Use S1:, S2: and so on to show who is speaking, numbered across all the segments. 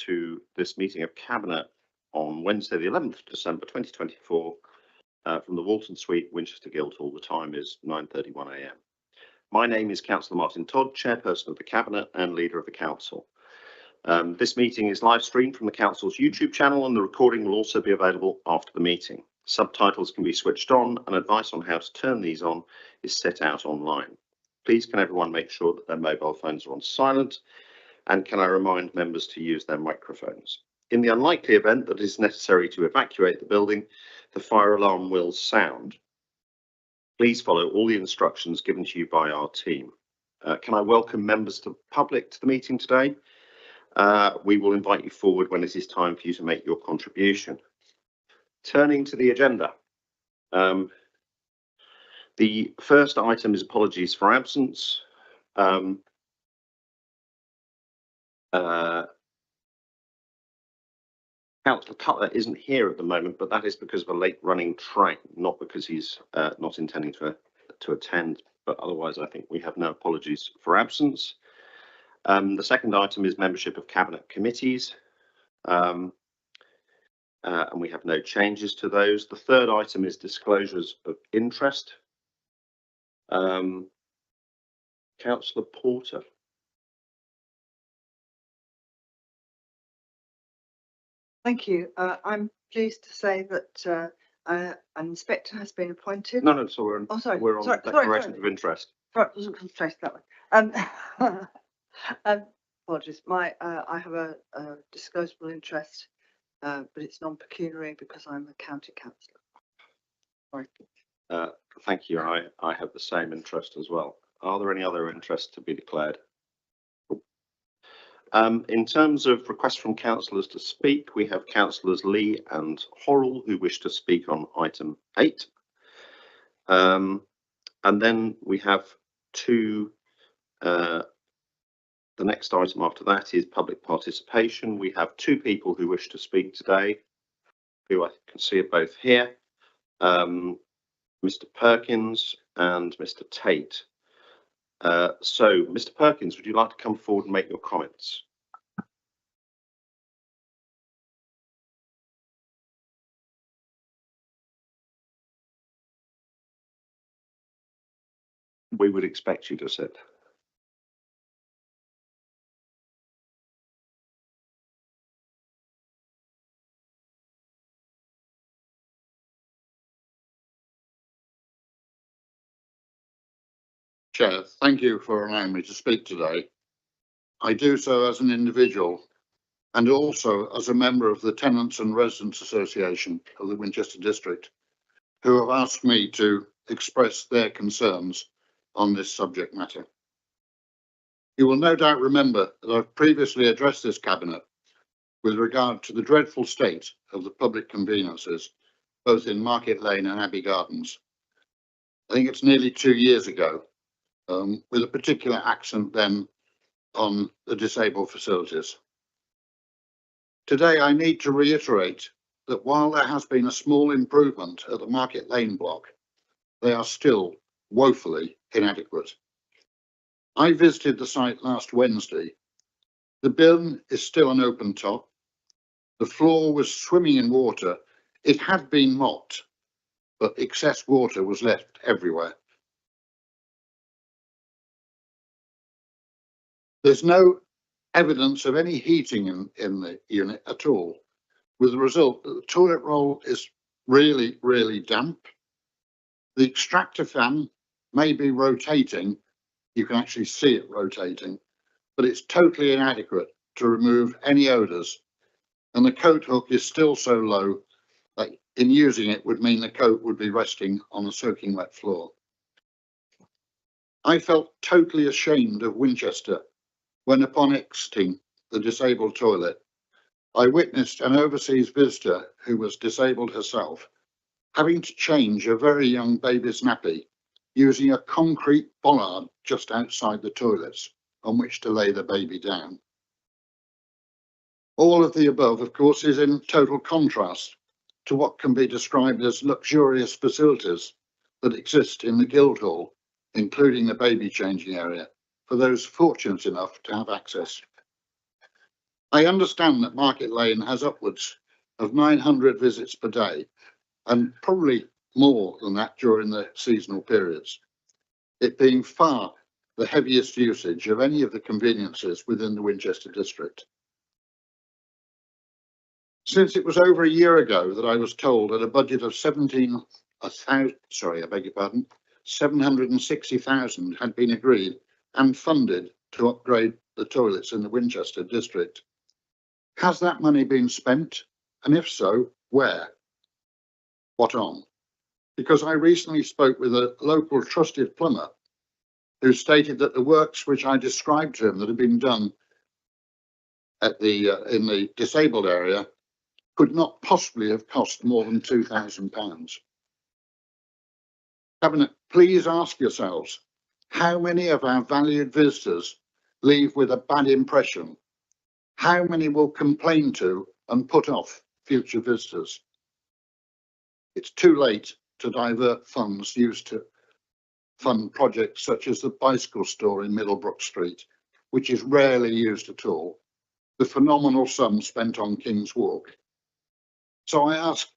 S1: to this meeting of Cabinet on Wednesday, the 11th of December 2024, from the Walton Suite, Winchester Guildhall. The time is 9:31 a.m. My name is Councillor Martin Todd, Chairperson of the Cabinet and Leader of the Council. This meeting is live streamed from the Council's YouTube channel, and the recording will also be available after the meeting. Subtitles can be switched on, and advice on how to turn these on is set out online. Please can everyone make sure that their mobile phones are on silent, and can I remind members to use their microphones. In the unlikely event that it is necessary to evacuate the building, the fire alarm will sound. Please follow all the instructions given to you by our team. Can I welcome members of the public to the meeting today? We will invite you forward when it is time for you to make your contribution. Turning to the agenda. The first item is apologies for absence. Councillor Cutler isn't here at the moment, but that is because of a late running train, not because he's not intending to attend, but otherwise I think we have no apologies for absence. The second item is membership of Cabinet committees, and we have no changes to those. The third item is disclosures of interest. Councillor Porter.
S2: Thank you. I'm pleased to say that an inspector has been appointed.
S1: No, so we're on declarations of interest.
S2: Sorry, I wasn't concentrating that way. Apologies. I have a disclosable interest, but it's non-pecuniary because I'm a county councillor. Sorry.
S1: Thank you. I have the same interest as well. Are there any other interests to be declared? In terms of requests from councillors to speak, we have councillors Lee and Horrell who wish to speak on item 8. And then we have the next item after that is public participation. We have 2 people who wish to speak today, who I can see are both here. Mr. Perkins and Mr. Tate. So, Mr. Perkins, would you like to come forward and make your comments? We would expect you to sit.
S3: Chair, thank you for allowing me to speak today. I do so as an individual and also as a member of the Tenants and Residents Association of the Winchester District, who have asked me to express their concerns on this subject matter. You will no doubt remember that I've previously addressed this Cabinet with regard to the dreadful state of the public conveniences, both in Market Lane and Abbey Gardens. I think it's nearly 2 years ago, with a particular accent then on the disabled facilities. Today, I need to reiterate that while there has been a small improvement at the Market Lane block, they are still woefully inadequate. I visited the site last Wednesday. The bin is still an open top. The floor was swimming in water. It had been mopped, but excess water was left everywhere. There's no evidence of any heating in the unit at all, with the result that the toilet roll is really, really damp. The extractor fan may be rotating. You can actually see it rotating, but it's totally inadequate to remove any odours. And the coat hook is still so low that in using it would mean the coat would be resting on a soaking wet floor. I felt totally ashamed of Winchester when, upon exiting the disabled toilet, I witnessed an overseas visitor who was disabled herself having to change a very young baby's nappy using a concrete bollard just outside the toilets on which to lay the baby down. All of the above, of course, is in total contrast to what can be described as luxurious facilities that exist in the Guildhall, including the baby changing area, for those fortunate enough to have access. I understand that Market Lane has upwards of 900 visits per day and probably more than that during the seasonal periods, it being far the heaviest usage of any of the conveniences within the Winchester district. Since it was over a year ago that I was told that a budget of 760,000 had been agreed and funded to upgrade the toilets in the Winchester district. Has that money been spent? And if so, where? What on? Because I recently spoke with a local trusted plumber who stated that the works which I described to him that had been done at in the disabled area could not possibly have cost more than £2,000. Cabinet, please ask yourselves, how many of our valued visitors leave with a bad impression? How many will complain to and put off future visitors? It's too late to divert funds used to fund projects such as the bicycle store in Middlebrook Street, which is rarely used at all, the phenomenal sum spent on King's Walk. So I ask,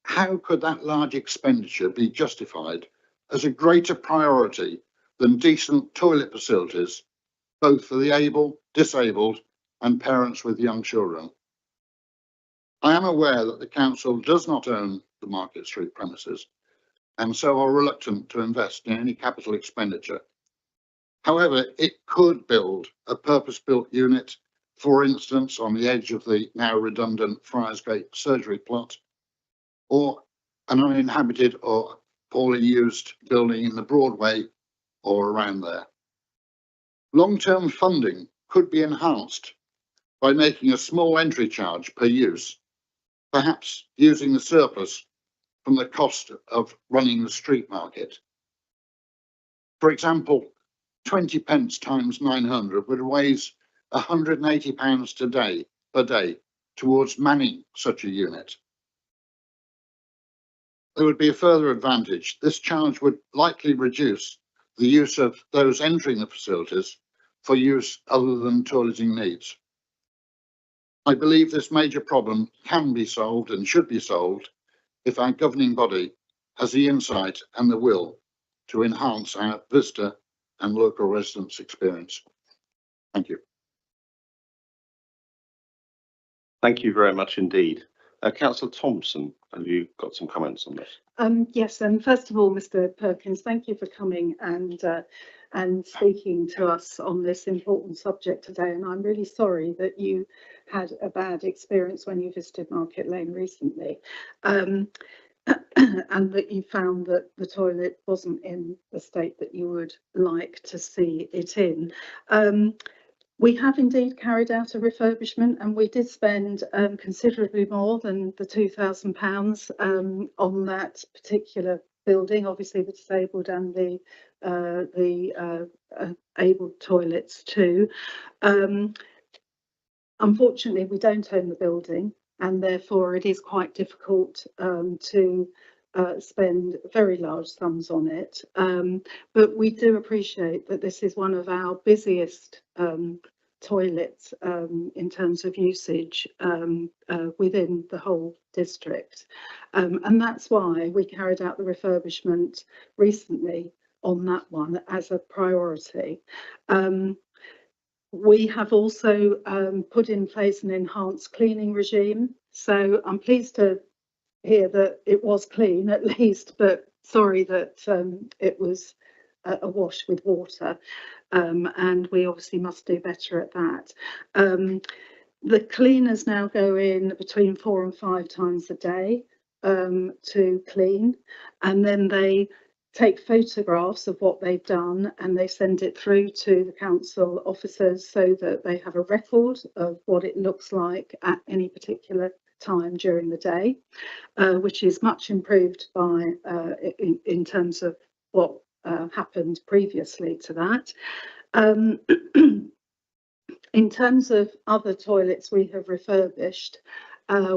S3: how could that large expenditure be justified as a greater priority than decent toilet facilities, both for the able, disabled and parents with young children? I am aware that the council does not own the Market Street premises and so are reluctant to invest in any capital expenditure. However, it could build a purpose-built unit, for instance, on the edge of the now redundant Friarsgate surgery plot, or an uninhabited or poorly used building in the Broadway or around there. Long-term funding could be enhanced by making a small entry charge per use, perhaps using the surplus from the cost of running the street market. For example, 20 pence times 900 would raise £180 per day towards manning such a unit. There would be a further advantage. This charge would likely reduce the use of those entering the facilities for use other than toileting needs. I believe this major problem can be solved and should be solved if our governing body has the insight and the will to enhance our visitor and local residents' experience. Thank you.
S1: Thank you very much indeed. Councillor Thompson, have you got some comments on this?
S4: Yes, and first of all, Mr. Perkins, thank you for coming and speaking to us on this important subject today. And I'm really sorry that you had a bad experience when you visited Market Lane recently, and that you found that the toilet wasn't in the state that you would like to see it in. We have indeed carried out a refurbishment, and we did spend considerably more than the £2,000 on that particular building. Obviously, the disabled and the able toilets too. Unfortunately, we don't own the building, and therefore it is quite difficult to spend very large sums on it. But we do appreciate that this is one of our busiest toilets in terms of usage within the whole district. And that's why we carried out the refurbishment recently on that one as a priority. We have also put in place an enhanced cleaning regime. So I'm pleased to hear that it was clean at least, but sorry that it was awash with water. And we obviously must do better at that. The cleaners now go in between 4 and 5 times a day to clean, and then they take photographs of what they've done and they send it through to the council officers so that they have a record of what it looks like at any particular time during the day, which is much improved by in terms of what happened previously to that. In terms of other toilets we have refurbished,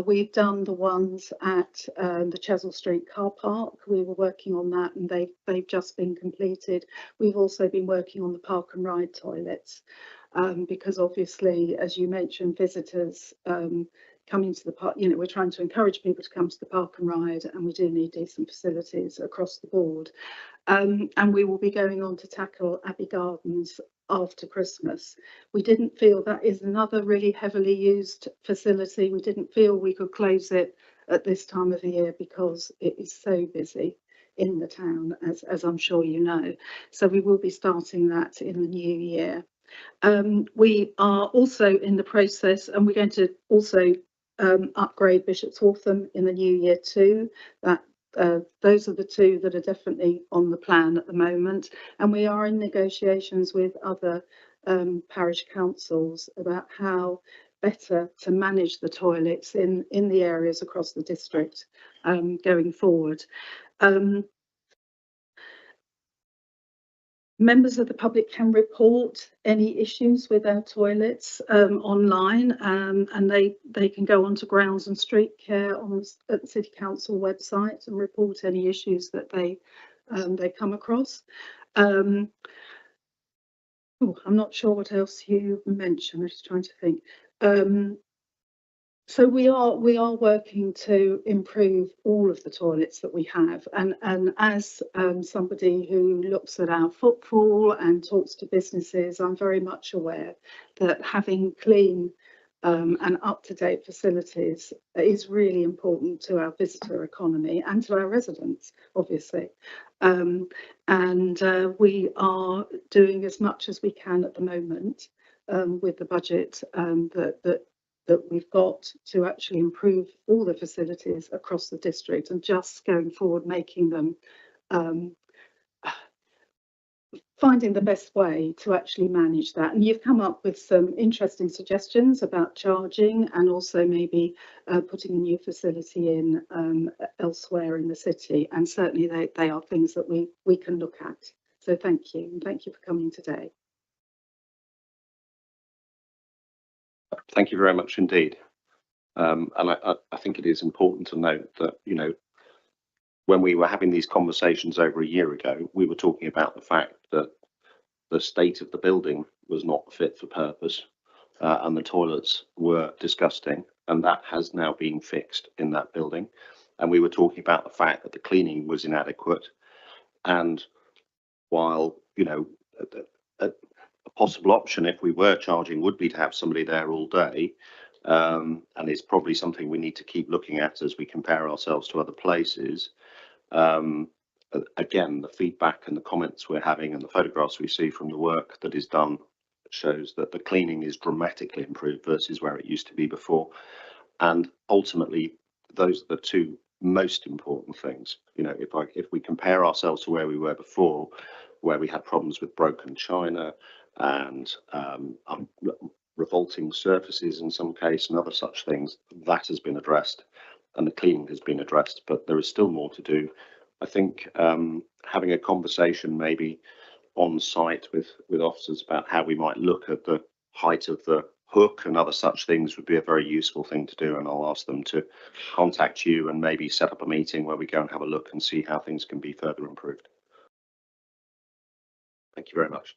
S4: we've done the ones at the Chesil Street car park. We were working on that and they've just been completed. We've also been working on the park and ride toilets. because obviously, as you mentioned, visitors coming to the park, you know, we're trying to encourage people to come to the park and ride, and we do need decent facilities across the board. And we will be going on to tackle Abbey Gardens after Christmas. We didn't feel that is another really heavily used facility. We didn't feel we could close it at this time of the year because it is so busy in the town, as I'm sure you know. So we will be starting that in the new year. We are also in the process, and we're going to also upgrade Bishopswaltham in the new year too. Those are the two that are definitely on the plan at the moment, and we are in negotiations with other parish councils about how better to manage the toilets in the areas across the district going forward. Members of the public can report any issues with our toilets online, and they can go onto Grounds and Street Care at the City Council website and report any issues that they come across. I'm not sure what else you mentioned. I'm just trying to think. So we are working to improve all of the toilets that we have, and as somebody who looks at our footfall and talks to businesses, I'm very much aware that having clean and up-to-date facilities is really important to our visitor economy and to our residents, obviously. And we are doing as much as we can at the moment with the budget that we've got to actually improve all the facilities across the district, and just going forward making them finding the best way to actually manage that. And you've come up with some interesting suggestions about charging, and also maybe putting a new facility in elsewhere in the city, and certainly they are things that we can look at. So thank you, and thank you for coming today.
S1: Thank you very much indeed. And I think it is important to note that, you know, when we were having these conversations over a year ago, we were talking about the fact that the state of the building was not fit for purpose, and the toilets were disgusting, and that has now been fixed in that building. And we were talking about the fact that the cleaning was inadequate, and while, you know, a possible option if we were charging would be to have somebody there all day, and it's probably something we need to keep looking at as we compare ourselves to other places. Again, the feedback and the comments we're having and the photographs we see from the work that is done shows that the cleaning is dramatically improved versus where it used to be before. And ultimately, those are the two most important things. You know, if we compare ourselves to where we were before, where we had problems with broken china and revolting surfaces in some case and other such things, that has been addressed and the cleaning has been addressed, but there is still more to do. I think having a conversation maybe on site with officers about how we might look at the height of the hook and other such things would be a very useful thing to do, and I'll ask them to contact you and maybe set up a meeting where we go and have a look and see how things can be further improved. Thank you very much.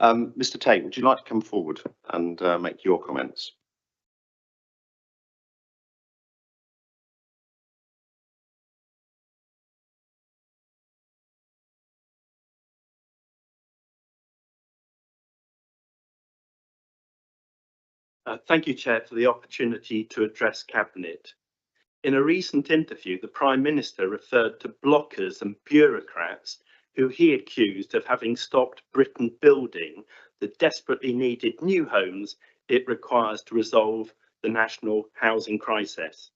S1: Mr. Tate, would you like to come forward and make your comments?
S5: Thank you, Chair, for the opportunity to address Cabinet. In a recent interview, the Prime Minister referred to blockers and bureaucrats who he accused of having stopped Britain building the desperately needed new homes it requires to resolve the national housing crisis.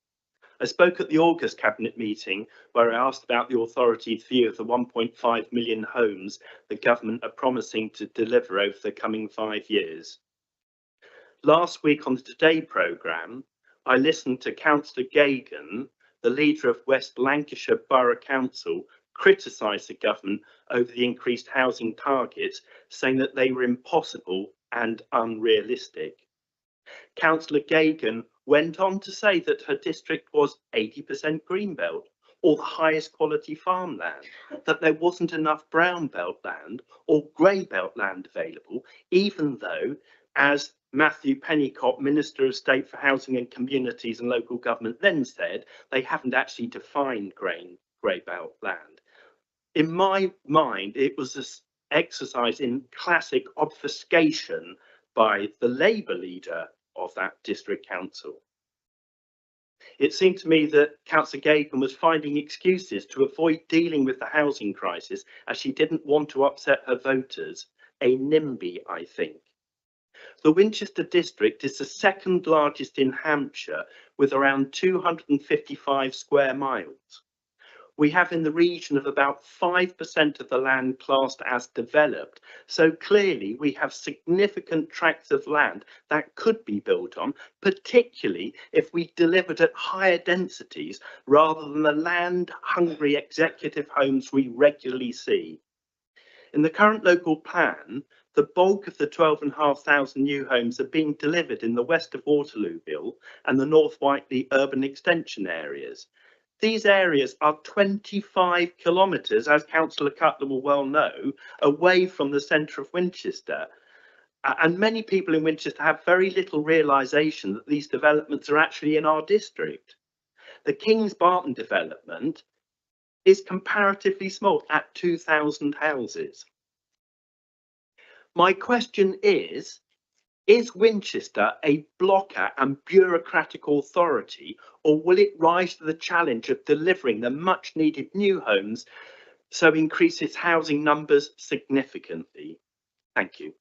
S5: I spoke at the August Cabinet meeting where I asked about the authority's view of the 1.5 million homes the government are promising to deliver over the coming 5 years. Last week on the Today programme, I listened to Councillor Geoghegan, the leader of West Lancashire Borough Council, criticise the government over the increased housing targets, saying that they were impossible and unrealistic. Councillor Geoghegan went on to say that her district was 80% greenbelt, or the highest quality farmland, that there wasn't enough brown belt land or grey belt land available, even though, as Matthew Pennycott, Minister of State for Housing and Communities and Local Government, then said, they haven't actually defined grey belt land. In my mind, it was this exercise in classic obfuscation by the Labour leader of that district council. It seemed to me that Councillor Gagan was finding excuses to avoid dealing with the housing crisis, as she didn't want to upset her voters. A NIMBY, I think. The Winchester district is the second largest in Hampshire, with around 255 square miles. We have in the region of about 5% of the land classed as developed. So clearly we have significant tracts of land that could be built on, particularly if we delivered at higher densities rather than the land hungry executive homes we regularly see. In the current local plan, the bulk of the 12,500 new homes are being delivered in the west of Waterlooville and the North Whiteley urban extension areas. These areas are 25 kilometres, as Councillor Cutler will well know, away from the centre of Winchester. And many people in Winchester have very little realisation that these developments are actually in our district. The Kings Barton development is comparatively small at 2,000 houses. My question is Winchester a blocker and bureaucratic authority, or will it rise to the challenge of delivering the much needed new homes, so increase its housing numbers significantly? Thank you.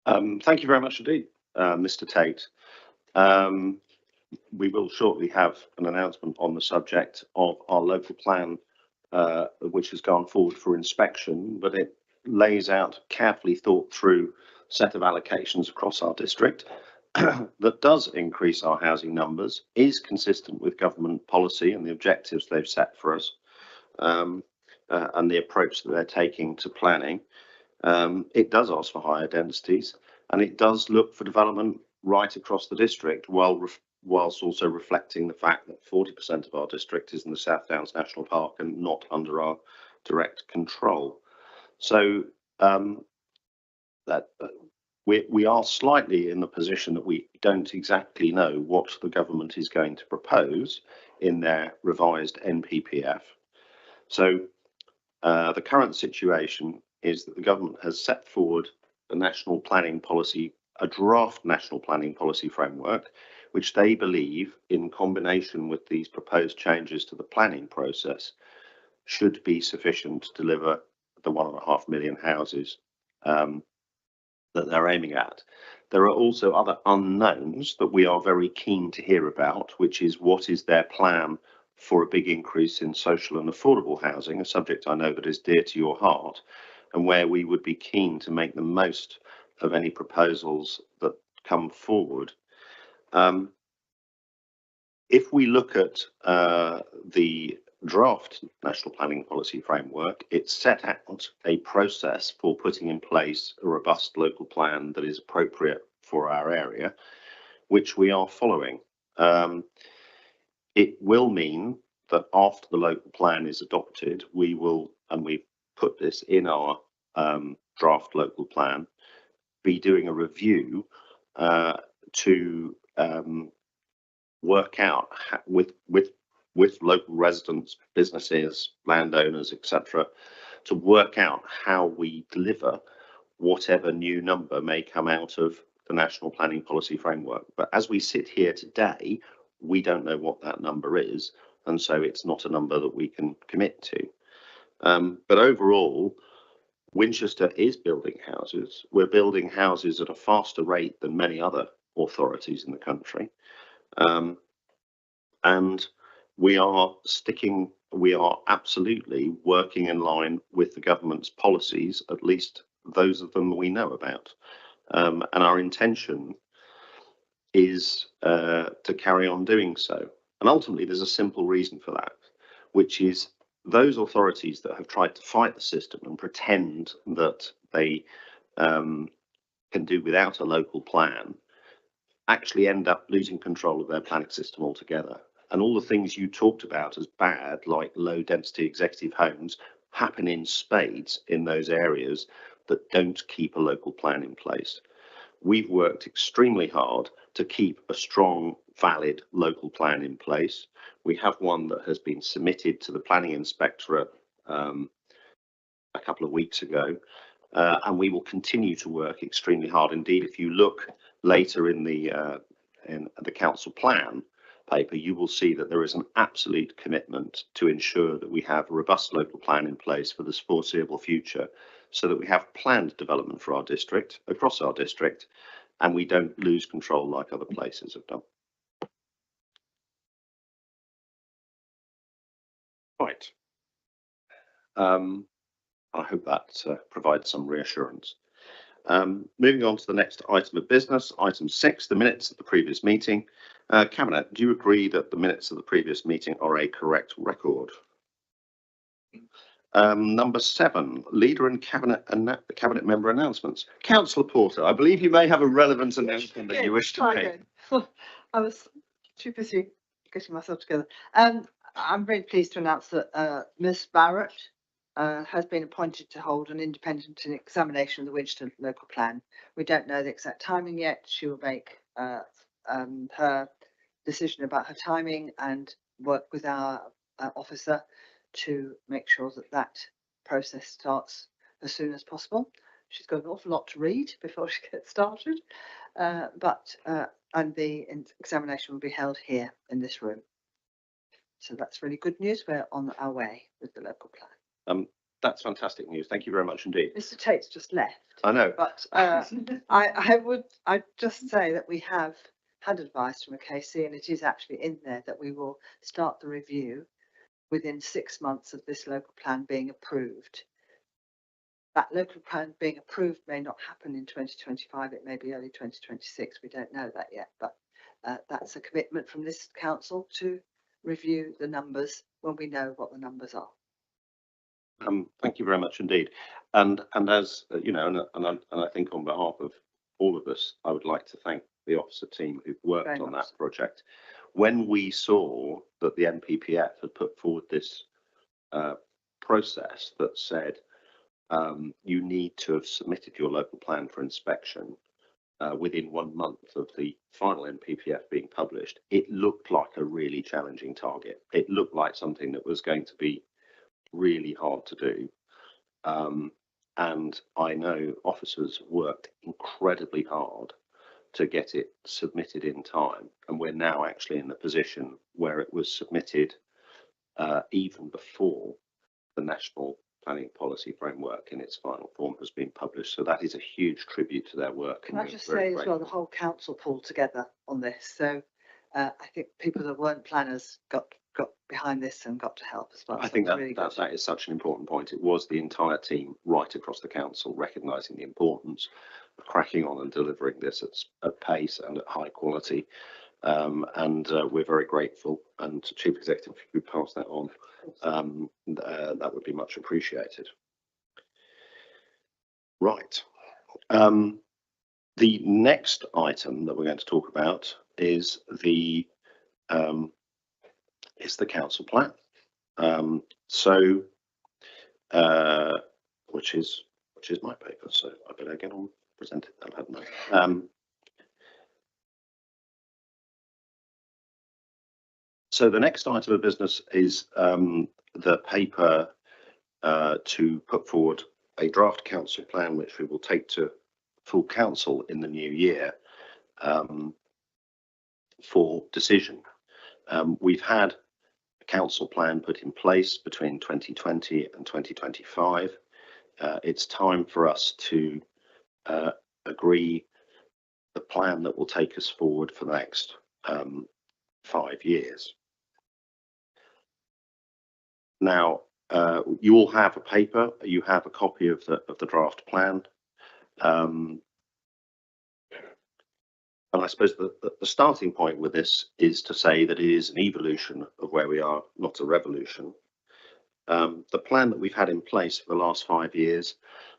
S1: Thank you very much indeed, Mr. Tate. We will shortly have an announcement on the subject of our local plan, which has gone forward for inspection, but it lays out a carefully thought through set of allocations across our district that does increase our housing numbers, is consistent with government policy and the objectives they've set for us, and the approach that they're taking to planning. It does ask for higher densities, and it does look for development right across the district, whilst also reflecting the fact that 40% of our district is in the South Downs National Park and not under our direct control. So we are slightly in the position that we don't exactly know what the government is going to propose in their revised NPPF. So the current situation is that the government has set forward a national planning policy, a draft national planning policy framework, which they believe, in combination with these proposed changes to the planning process, should be sufficient to deliver the 1.5 million houses that they're aiming at. There are also other unknowns that we are very keen to hear about, which is what is their plan for a big increase in social and affordable housing, a subject I know that is dear to your heart, and where we would be keen to make the most of any proposals that come forward. If we look at the draft National Planning Policy Framework, it set out a process for putting in place a robust local plan that is appropriate for our area, which we are following. It will mean that after the local plan is adopted, we will, and we've put this in our draft local plan, be doing a review to work out with local residents, businesses, landowners, etc., to work out how we deliver whatever new number may come out of the National Planning Policy Framework. But as we sit here today, we don't know what that number is, and so it's not a number that we can commit to. But overall, Winchester is building houses. We're building houses at a faster rate than many other authorities in the country. And we are absolutely working in line with the government's policies, at least those of them we know about. And our intention is to carry on doing so. And ultimately, there's a simple reason for that, which is those authorities that have tried to fight the system and pretend that they can do without a local plan actually end up losing control of their planning system altogether. And all the things you talked about as bad, like low density executive homes, happen in spades in those areas that don't keep a local plan in place. We've worked extremely hard to keep a strong, valid local plan in place. We have one that has been submitted to the Planning Inspectorate a couple of weeks ago, and we will continue to work extremely hard indeed. If you look later in the council plan paper, you will see that there is an absolute commitment to ensure that we have a robust local plan in place for the foreseeable future, so that we have planned development for our district, across our district, and we don't lose control like other places have done. Right. I hope that provides some reassurance. Moving on to the next item of business, item 6, the minutes of the previous meeting. Cabinet, do you agree that the minutes of the previous meeting are a correct record? Number 7, leader and cabinet member announcements. Councillor Porter, I believe you may have a relevant announcement that you wish to make.
S2: I was too busy getting myself together. I'm very pleased to announce that Ms. Barrett has been appointed to hold an independent examination of the Winchester local plan. We don't know the exact timing yet. She will make her decision about her timing and work with our officer to make sure that that process starts as soon as possible. She's got an awful lot to read before she gets started, and the examination will be held here in this room. So that's really good news. We're on our way with the local plan.
S1: That's fantastic news. Thank you very much indeed.
S2: Mr. Tate's just left.
S1: I know.
S2: But I'd just say that we have had advice from a KC, and it is actually in there that we will start the review within 6 months of this local plan being approved. That local plan being approved may not happen in 2025. It may be early 2026. We don't know that yet, but that's a commitment from this council to review the numbers when we know what the numbers are.
S1: Thank you very much indeed. And as you know, and I think on behalf of all of us, I would like to thank the officer team who've worked on that project. When we saw that the NPPF had put forward this process that said you need to have submitted your local plan for inspection within 1 month of the final NPPF being published, it looked like a really challenging target. It looked like something that was going to be really hard to do. And I know officers worked incredibly hard to get it submitted in time. And we're now actually in the position where it was submitted even before the National Planning Policy Framework in its final form has been published. So that is a huge tribute to their work.
S2: Can I just say as well, the whole council pulled together on this. So I think people that weren't planners got behind this and got to help as well.
S1: I think that is such an important point. It was the entire team right across the council recognising the importance of cracking on and delivering this at pace and at high quality. And we're very grateful. And Chief Executive, if you could pass that on, that would be much appreciated. Right. The next item that we're going to talk about is the council plan. Which is my paper. So I better get on presenting that, hadn't I? So the next item of business is the paper to put forward a draft council plan, which we will take to full council in the new year for decision. We've had a council plan put in place between 2020 and 2025. It's time for us to agree the plan that will take us forward for the next 5 years. Now, you all have a paper. You have a copy of the draft plan, and I suppose the starting point with this is to say that it is an evolution of where we are, not a revolution. The plan that we've had in place for the last 5 years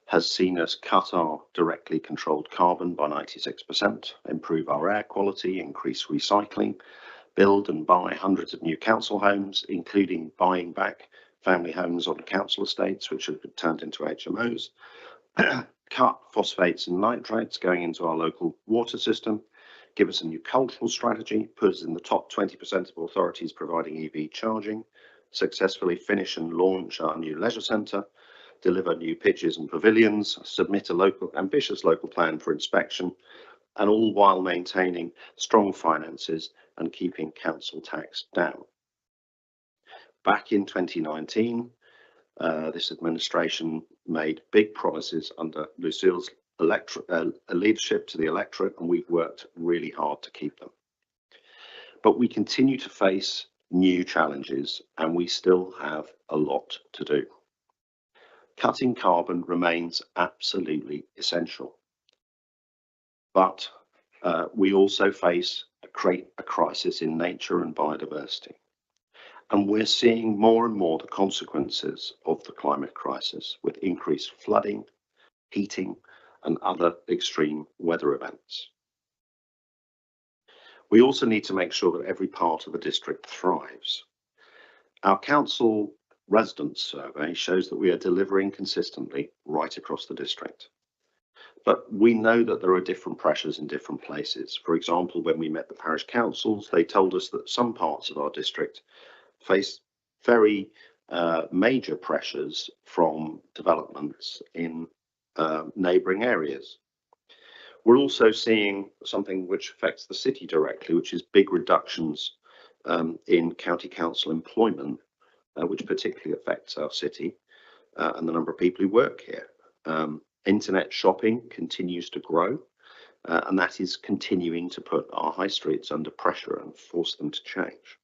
S1: has seen us cut our directly controlled carbon by 96%, improve our air quality, increase recycling, build and buy hundreds of new council homes, including buying back family homes on council estates, which have been turned into HMOs, cut phosphates and nitrates going into our local water system, give us a new cultural strategy, put us in the top 20% of authorities providing EV charging, successfully finish and launch our new leisure centre, deliver new pitches and pavilions, submit a ambitious local plan for inspection, and all while maintaining strong finances and keeping council tax down. Back in 2019, this administration made big promises under Lucille's leadership to the electorate, and we've worked really hard to keep them. But we continue to face new challenges, and we still have a lot to do. Cutting carbon remains absolutely essential. But we also face a crisis in nature and biodiversity. And we're seeing more and more the consequences of the climate crisis with increased flooding, heating, and other extreme weather events. We also need to make sure that every part of the district thrives. Our council residents survey shows that we are delivering consistently right across the district. But we know that there are different pressures in different places. For example, when we met the parish councils, they told us that some parts of our district face very major pressures from developments in neighbouring areas. We're also seeing something which affects the city directly, which is big reductions in county council employment, which particularly affects our city and the number of people who work here. Internet shopping continues to grow, and that is continuing to put our high streets under pressure and force them to change.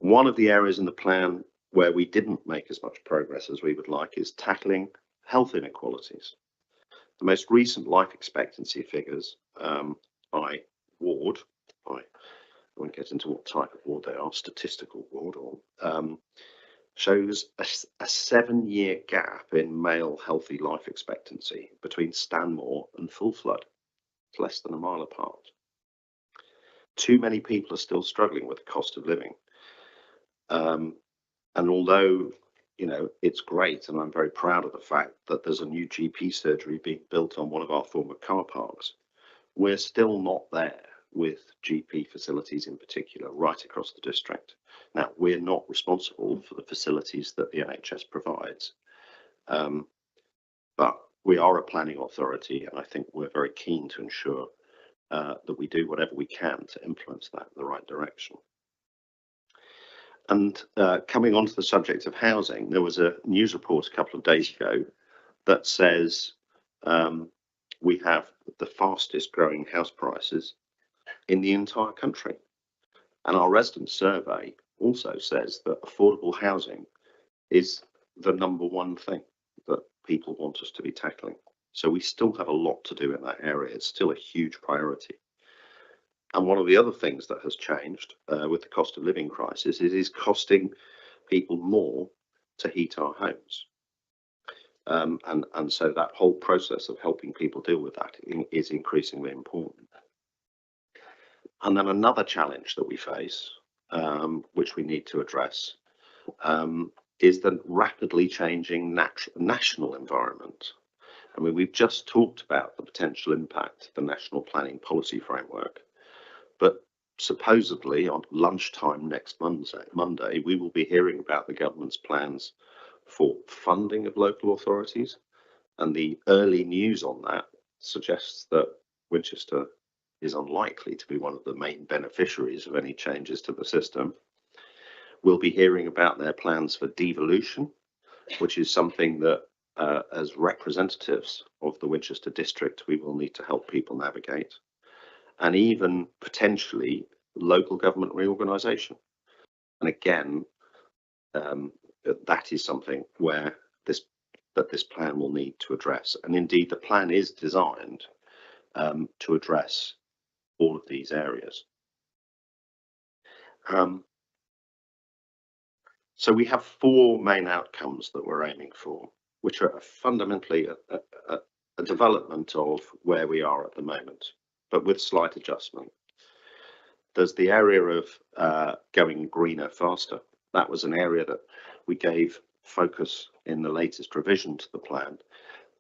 S1: One of the areas in the plan where we didn't make as much progress as we would like is tackling health inequalities. The most recent life expectancy figures by ward, I won't get into what type of ward they are, statistical ward, or shows a 7-year gap in male healthy life expectancy between Stanmore and Full Flood. It's less than a mile apart. Too many people are still struggling with the cost of living. And although, you know, it's great, and I'm very proud of the fact that there's a new GP surgery being built on one of our former car parks, we're still not there with GP facilities in particular right across the district. Now, we're not responsible for the facilities that the NHS provides, but we are a planning authority, and I think we're very keen to ensure that we do whatever we can to influence that in the right direction. And coming on to the subject of housing, there was a news report a couple of days ago that says we have the fastest growing house prices in the entire country. And our resident survey also says that affordable housing is the #1 thing that people want us to be tackling. So we still have a lot to do in that area. It's still a huge priority. And one of the other things that has changed with the cost of living crisis is it is costing people more to heat our homes. And so that whole process of helping people deal with that is increasingly important. And then another challenge that we face, which we need to address, is the rapidly changing national environment. I mean, we've just talked about the potential impact of the National Planning Policy Framework. But supposedly on lunchtime next Monday, we will be hearing about the government's plans for funding of local authorities. And the early news on that suggests that Winchester is unlikely to be one of the main beneficiaries of any changes to the system. We'll be hearing about their plans for devolution, which is something that as representatives of the Winchester district, we will need to help people navigate. And even potentially local government reorganisation. And again, that is something where this plan will need to address. And indeed, the plan is designed to address all of these areas. So we have 4 main outcomes that we're aiming for. which are fundamentally a development of where we are at the moment, but with slight adjustment. There's the area of going greener faster. That was an area that we gave focus in the latest revision to the plan.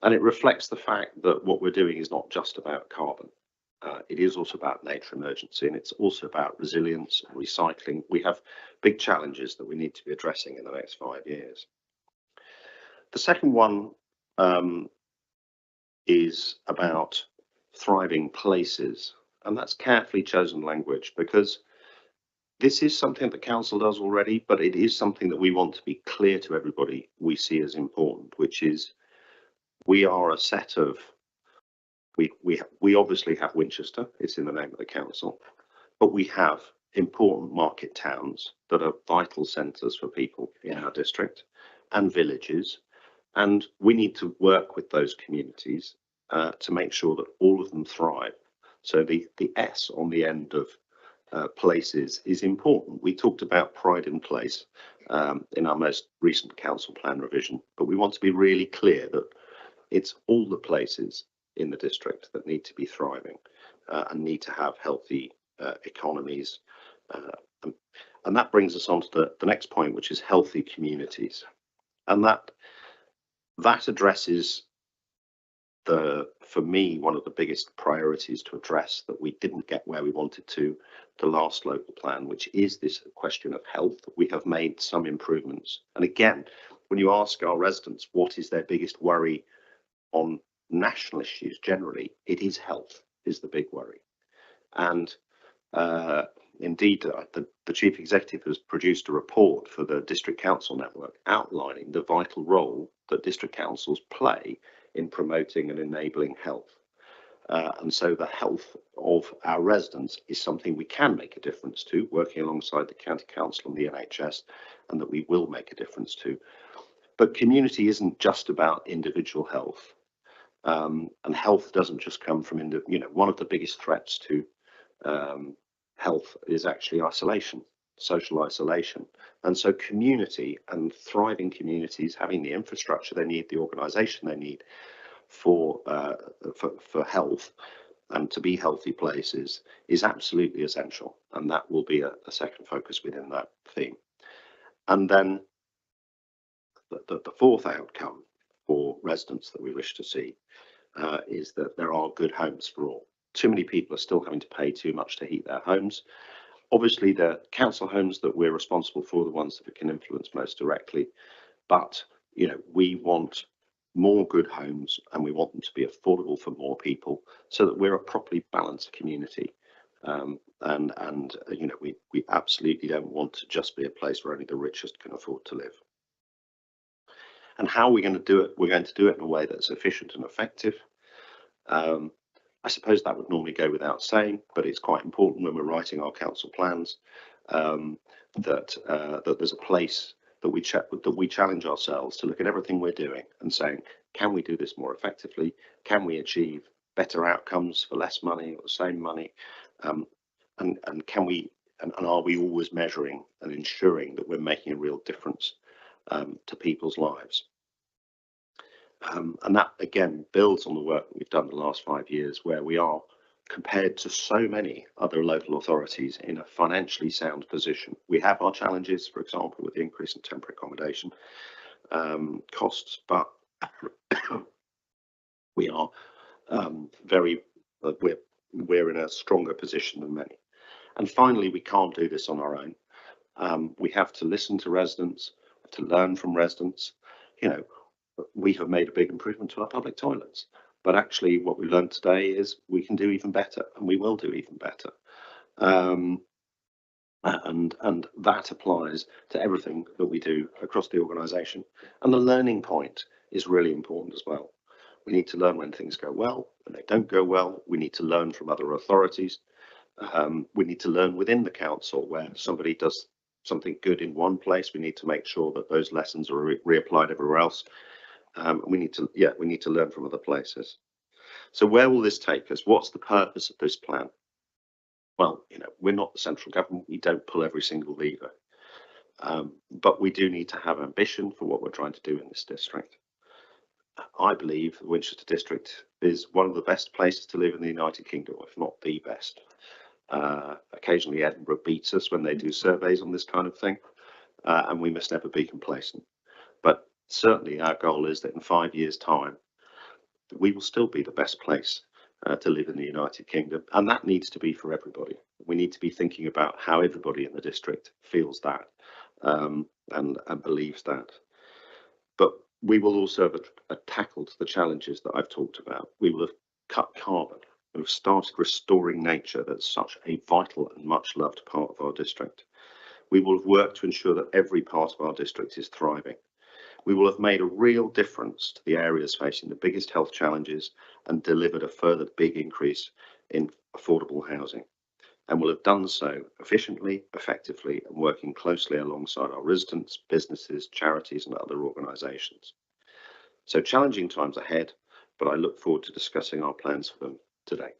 S1: And it reflects the fact that what we're doing is not just about carbon. It is also about nature emergency, and it's also about resilience and recycling. We have big challenges that we need to be addressing in the next 5 years. The second one is about thriving places, and that's carefully chosen language because this is something the council does already, but it is something that we want to be clear to everybody we see as important, which is we are a set of, we obviously have Winchester, it's in the name of the council, but we have important market towns that are vital centres for people in our district and villages. And we need to work with those communities to make sure that all of them thrive. So the S on the end of places is important. We talked about pride in place in our most recent council plan revision, but we want to be really clear that it's all the places in the district that need to be thriving and need to have healthy economies. And that brings us on to the next point, which is healthy communities. And that addresses for me, one of the biggest priorities to address that we didn't get where we wanted to the last local plan, which is this question of health. We have made some improvements. And again, when you ask our residents what is their biggest worry on national issues generally, it is health is the big worry. And indeed, the chief executive has produced a report for the district council network outlining the vital role that district councils play in promoting and enabling health. And so the health of our residents is something we can make a difference to, working alongside the county council and the NHS, and that we will make a difference to. But community isn't just about individual health. And health doesn't just come from, one of the biggest threats to health is actually isolation, social isolation. And so community and thriving communities, having the infrastructure they need, the organisation they need for health and to be healthy places is absolutely essential. And that will be a second focus within that theme. And then the fourth outcome for residents that we wish to see is that there are good homes for all. Too many people are still having to pay too much to heat their homes. Obviously, the council homes that we're responsible for are the ones that we can influence most directly. But, we want more good homes and we want them to be affordable for more people so that we're a properly balanced community. We absolutely don't want to just be a place where only the richest can afford to live. And how are we going to do it? We're going to do it in a way that's efficient and effective. I suppose that would normally go without saying, but it's quite important when we're writing our council plans that there's a place that we challenge ourselves to look at everything we're doing and saying, can we do this more effectively? Can we achieve better outcomes for less money or the same money? And can we? And are we always measuring and ensuring that we're making a real difference to people's lives? And that again builds on the work that we've done the last 5 years, where we are compared to so many other local authorities in a financially sound position. We have our challenges, for example, with the increase in temporary accommodation costs, but we are we're in a stronger position than many. And finally, we can't do this on our own. We have to listen to residents, to learn from residents. We have made a big improvement to our public toilets, but actually what we learned today is we can do even better, and we will do even better. And that applies to everything that we do across the organisation. And the learning point is really important as well. We need to learn when things go well, when they don't go well. We need to learn from other authorities. We need to learn within the council where somebody does something good in one place. We need to make sure that those lessons are reapplied everywhere else. We need to learn from other places. So where will this take us? What's the purpose of this plan? Well, we're not the central government. We don't pull every single lever, but we do need to have ambition for what we're trying to do in this district. I believe the Winchester district is one of the best places to live in the United Kingdom, if not the best. Occasionally Edinburgh beats us when they do surveys on this kind of thing, and we must never be complacent. But certainly our goal is that in 5 years' time, we will still be the best place to live in the United Kingdom, and that needs to be for everybody. We need to be thinking about how everybody in the district feels that and believes that. But we will also have tackled the challenges that I've talked about. We will have cut carbon. We've started restoring nature. That's such a vital and much loved part of our district. We will have worked to ensure that every part of our district is thriving. We will have made a real difference to the areas facing the biggest health challenges and delivered a further big increase in affordable housing. And will have done so efficiently, effectively, and working closely alongside our residents, businesses, charities, and other organisations. So challenging times ahead, but I look forward to discussing our plans for them today.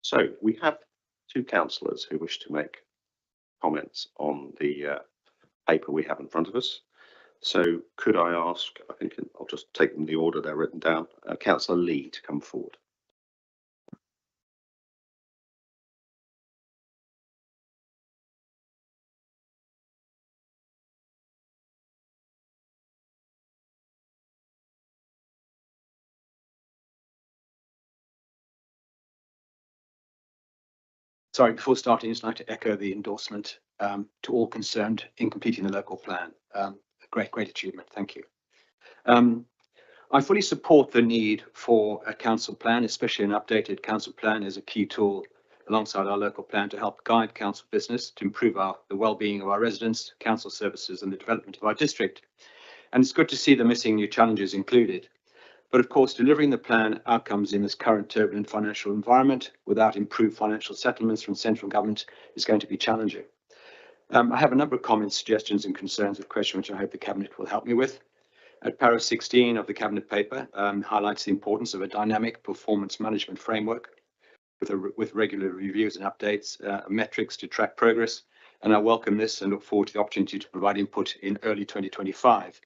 S1: So we have two councillors who wish to make comments on the paper we have in front of us. So could I ask, I think I'll just take them in the order they're written down, Councillor Lee to come forward.
S6: Sorry, before starting, I'd just like to echo the endorsement to all concerned in completing the local plan. A great achievement. Thank you. I fully support the need for a council plan, especially an updated council plan as a key tool alongside our local plan to help guide council business to improve the well-being of our residents, council services and the development of our district. And it's good to see the missing new challenges included. But of course, delivering the plan outcomes in this current turbulent financial environment without improved financial settlements from central government is going to be challenging. I have a number of comments, suggestions and concerns of questions which I hope the Cabinet will help me with. At para 16 of the Cabinet paper highlights the importance of a dynamic performance management framework with regular reviews and updates, metrics to track progress. And I welcome this and look forward to the opportunity to provide input in early 2025.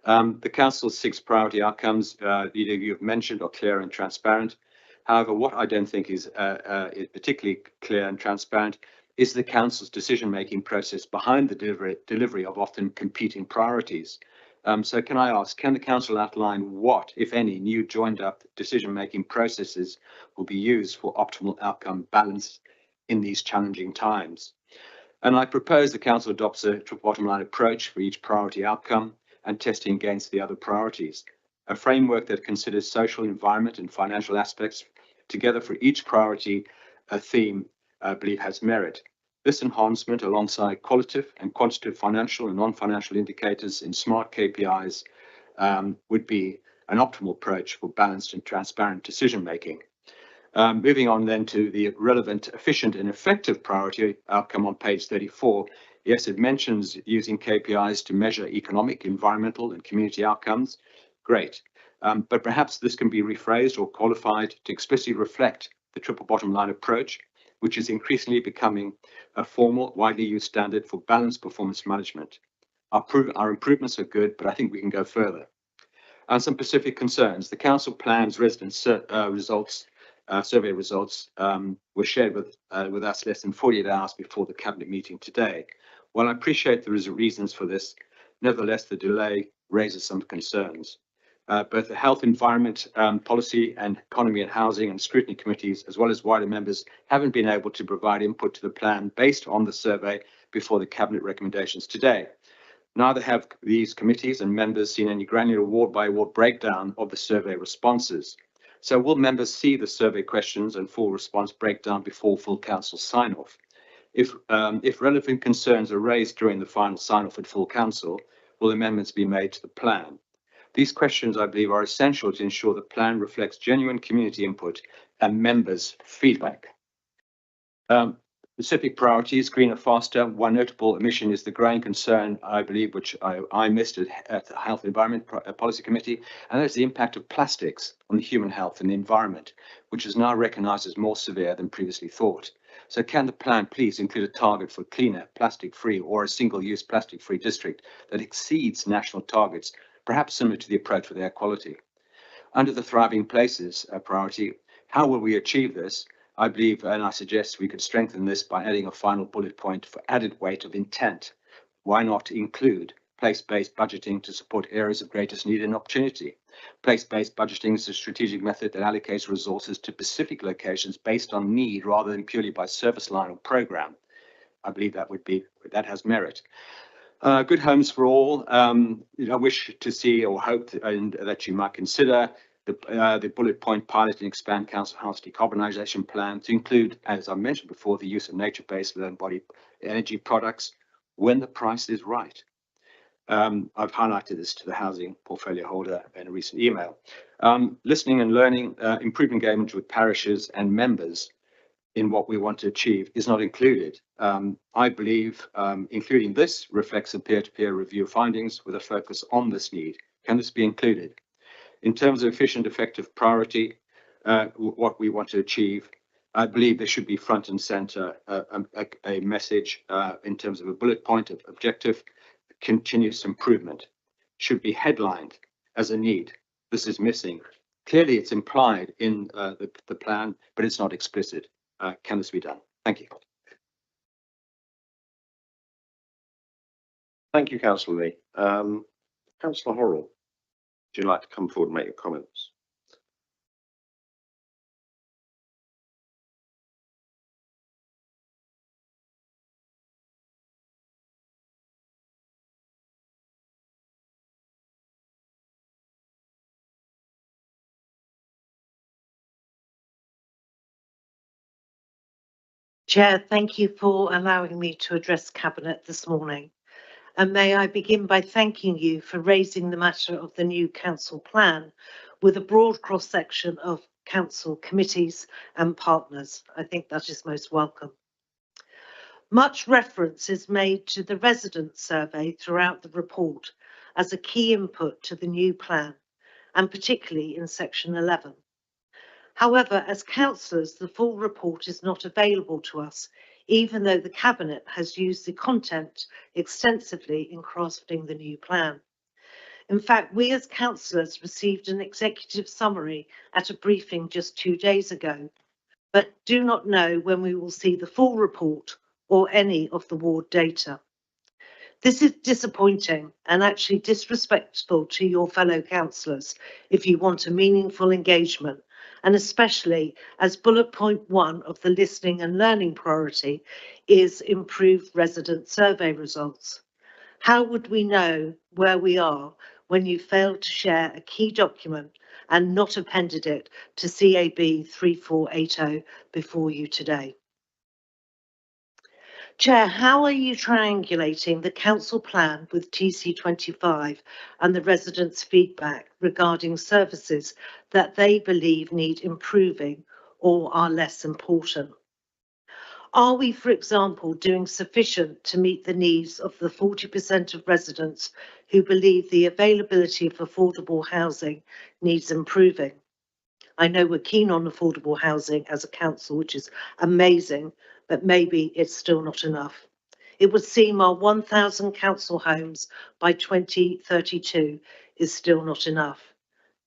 S6: The Council's 6 priority outcomes, either you have mentioned, are clear and transparent. However, what I don't think is particularly clear and transparent is the Council's decision-making process behind the delivery of often competing priorities. So can I ask, can the Council outline what, if any, new joined-up decision-making processes will be used for optimal outcome balance in these challenging times? And I propose the Council adopts a bottom line approach for each priority outcome and testing against the other priorities. A framework that considers social, environment and financial aspects together for each priority theme, I believe has merit. This enhancement alongside qualitative and quantitative financial and non-financial indicators in smart KPIs would be an optimal approach for balanced and transparent decision making. Moving on then to the relevant, efficient and effective priority outcome on page 34. Yes, it mentions using KPIs to measure economic, environmental and community outcomes. Great. But perhaps this can be rephrased or qualified to explicitly reflect the triple bottom line approach, which is increasingly becoming a formal, widely used standard for balanced performance management. Our improvements are good, but I think we can go further. And some specific concerns. The Council plans resident survey results were shared with us less than 48 hours before the Cabinet meeting today. While I appreciate there is reasons for this, nevertheless, the delay raises some concerns. Both the Health, Environment, Policy and Economy and Housing and Scrutiny Committees, as well as wider members, haven't been able to provide input to the plan based on the survey before the Cabinet recommendations today. Neither have these committees and members seen any granular ward-by-ward breakdown of the survey responses. So will members see the survey questions and full response breakdown before full Council sign-off? If relevant concerns are raised during the final sign-off at full Council, will amendments be made to the plan? These questions, I believe, are essential to ensure the plan reflects genuine community input and members' feedback. Specific priorities, greener, faster. One notable omission is the growing concern, I believe, which I missed at the Health and Environment Policy Committee, and that's the impact of plastics on the human health and the environment, which is now recognised as more severe than previously thought. So can the plan please include a target for cleaner, plastic-free or a single-use plastic-free district that exceeds national targets, perhaps similar to the approach with air quality? Under the Thriving Places priority, how will we achieve this? I believe, and I suggest we could strengthen this by adding a final bullet point for added weight of intent. Why not include place-based budgeting to support areas of greatest need and opportunity? Place-based budgeting is a strategic method that allocates resources to specific locations based on need rather than purely by service line or program. I believe that has merit. Good Homes for All. I wish to see or hope that you might consider the bullet point pilot and expand council house decarbonisation plan to include, as I mentioned before, the use of nature-based low embodied energy products when the price is right. I've highlighted this to the housing portfolio holder in a recent email. Listening and learning, improved engagement with parishes and members in what we want to achieve is not included. I believe including this reflects a peer-to-peer review findings with a focus on this need. Can this be included? In terms of efficient, effective priority, what we want to achieve, I believe there should be front and center a message in terms of a bullet point of objective. Continuous improvement should be headlined as a need. This is missing. Clearly, it's implied in the plan, but it's not explicit. Can this be done? Thank you.
S1: Thank you, Councillor Lee. Councillor Horrell, would you like to come forward and make your comments?
S7: Chair, thank you for allowing me to address Cabinet this morning. And may I begin by thanking you for raising the matter of the new council plan with a broad cross-section of council committees and partners. I think that is most welcome. Much reference is made to the resident survey throughout the report as a key input to the new plan, and particularly in section 11. However, as councillors, the full report is not available to us, even though the Cabinet has used the content extensively in crafting the new plan. In fact, we as councillors received an executive summary at a briefing just 2 days ago, but do not know when we will see the full report or any of the ward data. This is disappointing and actually disrespectful to your fellow councillors if you want a meaningful engagement, and especially as bullet point 1 of the listening and learning priority is improved resident survey results. How would we know where we are when you failed to share a key document and not appended it to CAB 3480 before you today? Chair, how are you triangulating the council plan with TC25 and the residents' feedback regarding services that they believe need improving or are less important? Are we, for example, doing sufficient to meet the needs of the 40% of residents who believe the availability of affordable housing needs improving? I know we're keen on affordable housing as a council, which is amazing, but maybe it's still not enough. It would seem our 1,000 council homes by 2032 is still not enough.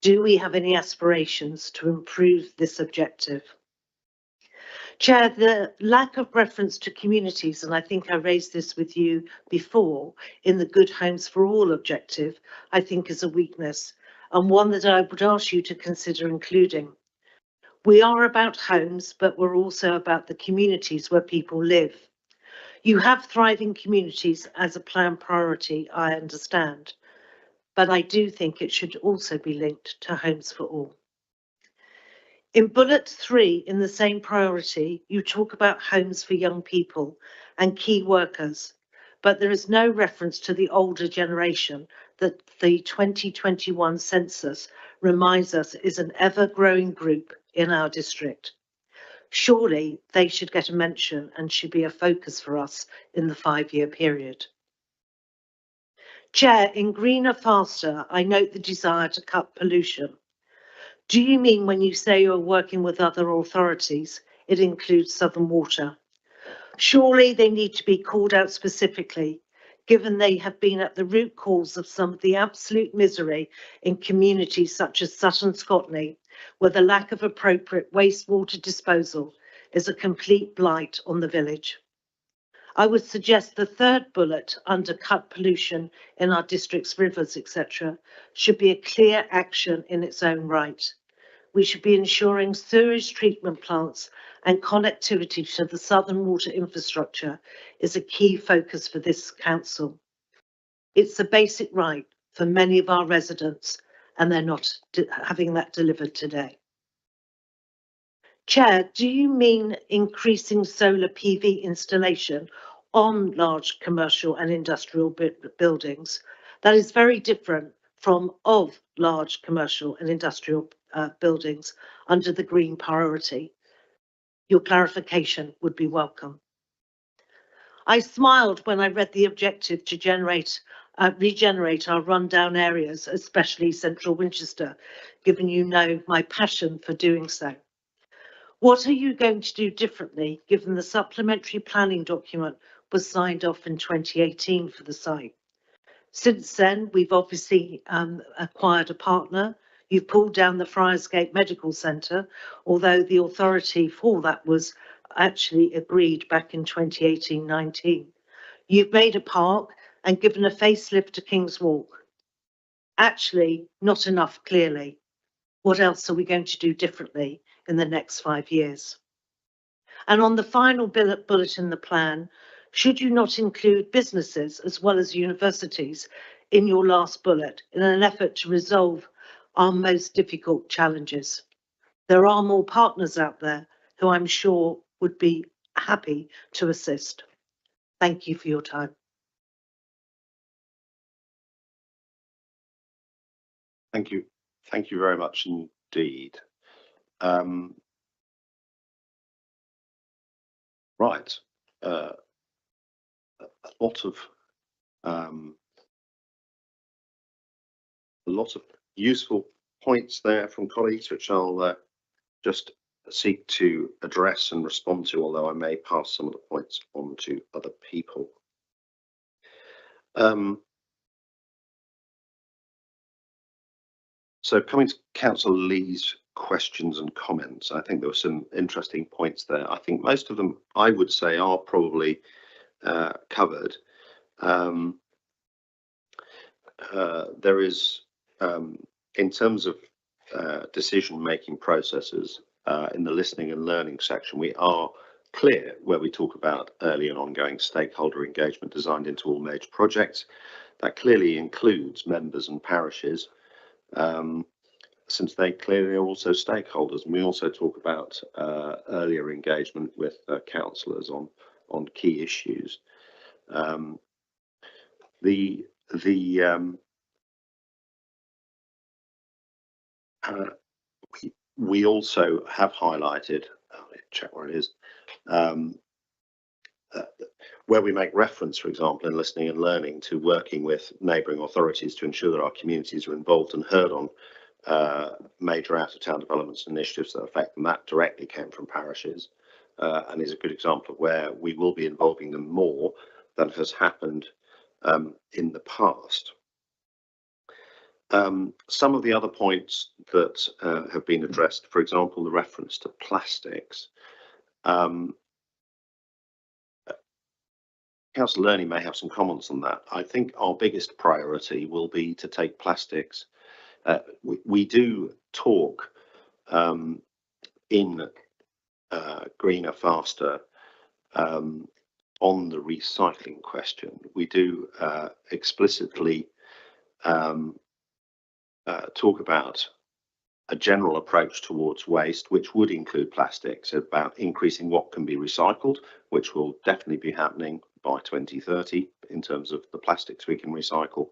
S7: Do we have any aspirations to improve this objective? Chair, the lack of reference to communities, and I think I raised this with you before, in the Good Homes for All objective, I think is a weakness, and one that I would ask you to consider including. We are about homes, but we're also about the communities where people live. You have thriving communities as a plan priority, I understand, but I do think it should also be linked to Homes for All. In bullet 3 in the same priority, you talk about homes for young people and key workers, but there is no reference to the older generation that the 2021 census reminds us is an ever-growing group in our district. Surely they should get a mention and should be a focus for us in the 5-year period. Chair, in Greener Faster, I note the desire to cut pollution. Do you mean when you say you're working with other authorities, it includes Southern Water? Surely they need to be called out specifically, given they have been at the root cause of some of the absolute misery in communities such as Sutton Scotney, where the lack of appropriate wastewater disposal is a complete blight on the village. I would suggest the third bullet under cut pollution in our district's rivers, etc., should be a clear action in its own right. We should be ensuring sewage treatment plants and connectivity to the southern water infrastructure is a key focus for this council. It's a basic right for many of our residents, and they're not having that delivered today. Chair, do you mean increasing solar PV installation on large commercial and industrial buildings? That is very different from of large commercial and industrial buildings under the green priority. Your clarification would be welcome. I smiled when I read the objective to regenerate our rundown areas, especially central Winchester, given you know my passion for doing so. What are you going to do differently, given the supplementary planning document was signed off in 2018 for the site? Since then, we've obviously acquired a partner. You've pulled down the Friarsgate Medical Centre, although the authority for that was actually agreed back in 2018-19. You've made a park and given a facelift to King's Walk. Actually, not enough, clearly. What else are we going to do differently in the next 5 years? And on the final bullet in the plan, should you not include businesses as well as universities in your last bullet in an effort to resolve our most difficult challenges? There are more partners out there who I'm sure would be happy to assist. Thank you for your time.
S1: Thank you. Thank you very much indeed. Right. A lot of useful points there from colleagues, which I'll just seek to address and respond to, although I may pass some of the points on to other people. So coming to Councillor Lee's questions and comments, I think there were some interesting points there. I think most of them, I would say, are probably covered. There is, in terms of decision-making processes, in the listening and learning section, we are clear where we talk about early and ongoing stakeholder engagement designed into all major projects. That clearly includes members and parishes, since they clearly are also stakeholders. And we also talk about earlier engagement with councillors on key issues. We also have highlighted, let me check where it is, where we make reference, for example, in listening and learning, to working with neighbouring authorities to ensure that our communities are involved and heard on major out-of-town developments and initiatives that affect them. That directly came from parishes, and is a good example of where we will be involving them more than has happened in the past. Some of the other points that have been addressed, for example, the reference to plastics. Councillor Learning may have some comments on that. I think our biggest priority will be to take plastics. We do talk in Greener Faster on the recycling question. We do explicitly talk about a general approach towards waste, which would include plastics, about increasing what can be recycled, which will definitely be happening by 2030 in terms of the plastics we can recycle,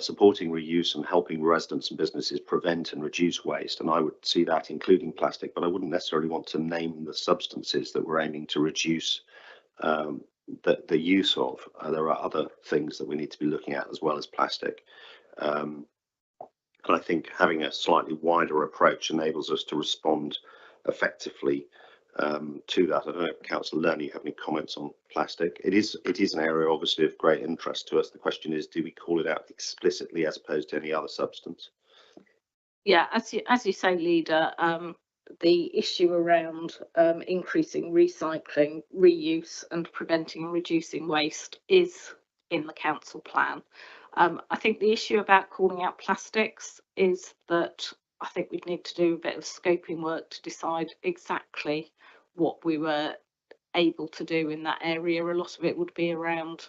S1: supporting reuse and helping residents and businesses prevent and reduce waste. And I would see that including plastic, but I wouldn't necessarily want to name the substances that we're aiming to reduce the use of. There are other things that we need to be looking at as well as plastic. And I think having a slightly wider approach enables us to respond effectively to that. I don't know, Councillor Lerner, you have any comments on plastic? It is an area obviously of great interest to us. The question is, do we call it out explicitly as opposed to any other substance?
S8: Yeah, as you say, Leader, the issue around increasing recycling, reuse and preventing and reducing waste is in the council plan. I think the issue about calling out plastics is that I think we'd need to do a bit of scoping work to decide exactly what we were able to do in that area. A lot of it would be around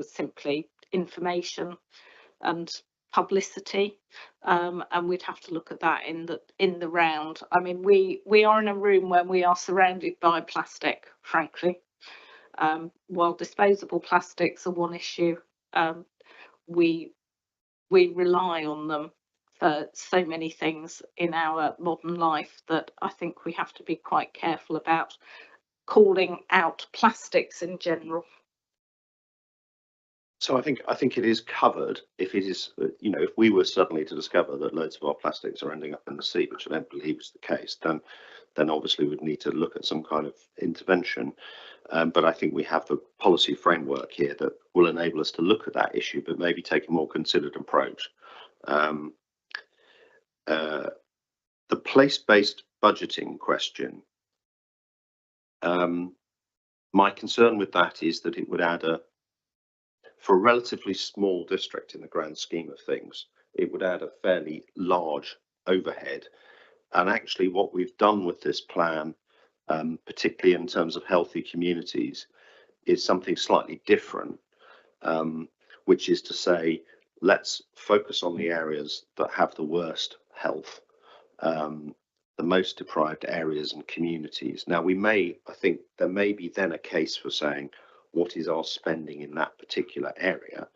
S8: simply information and publicity, and we'd have to look at that in the round. I mean, we are in a room where we are surrounded by plastic, frankly. While disposable plastics are one issue, we rely on them for so many things in our modern life that I think we have to be quite careful about calling out plastics in general.
S1: So I think it is covered if it is, you know, if we were suddenly to discover that loads of our plastics are ending up in the sea, which I don't believe is the case, then obviously we'd need to look at some kind of intervention. But I think we have the policy framework here that will enable us to look at that issue, but maybe take a more considered approach. The place-based budgeting question. My concern with that is that it would add for a relatively small district in the grand scheme of things, it would add a fairly large overhead. And actually what we've done with this plan, particularly in terms of healthy communities, is something slightly different, which is to say, let's focus on the areas that have the worst health, the most deprived areas and communities. Now I think there may be then a case for saying, what is our spending in that particular area?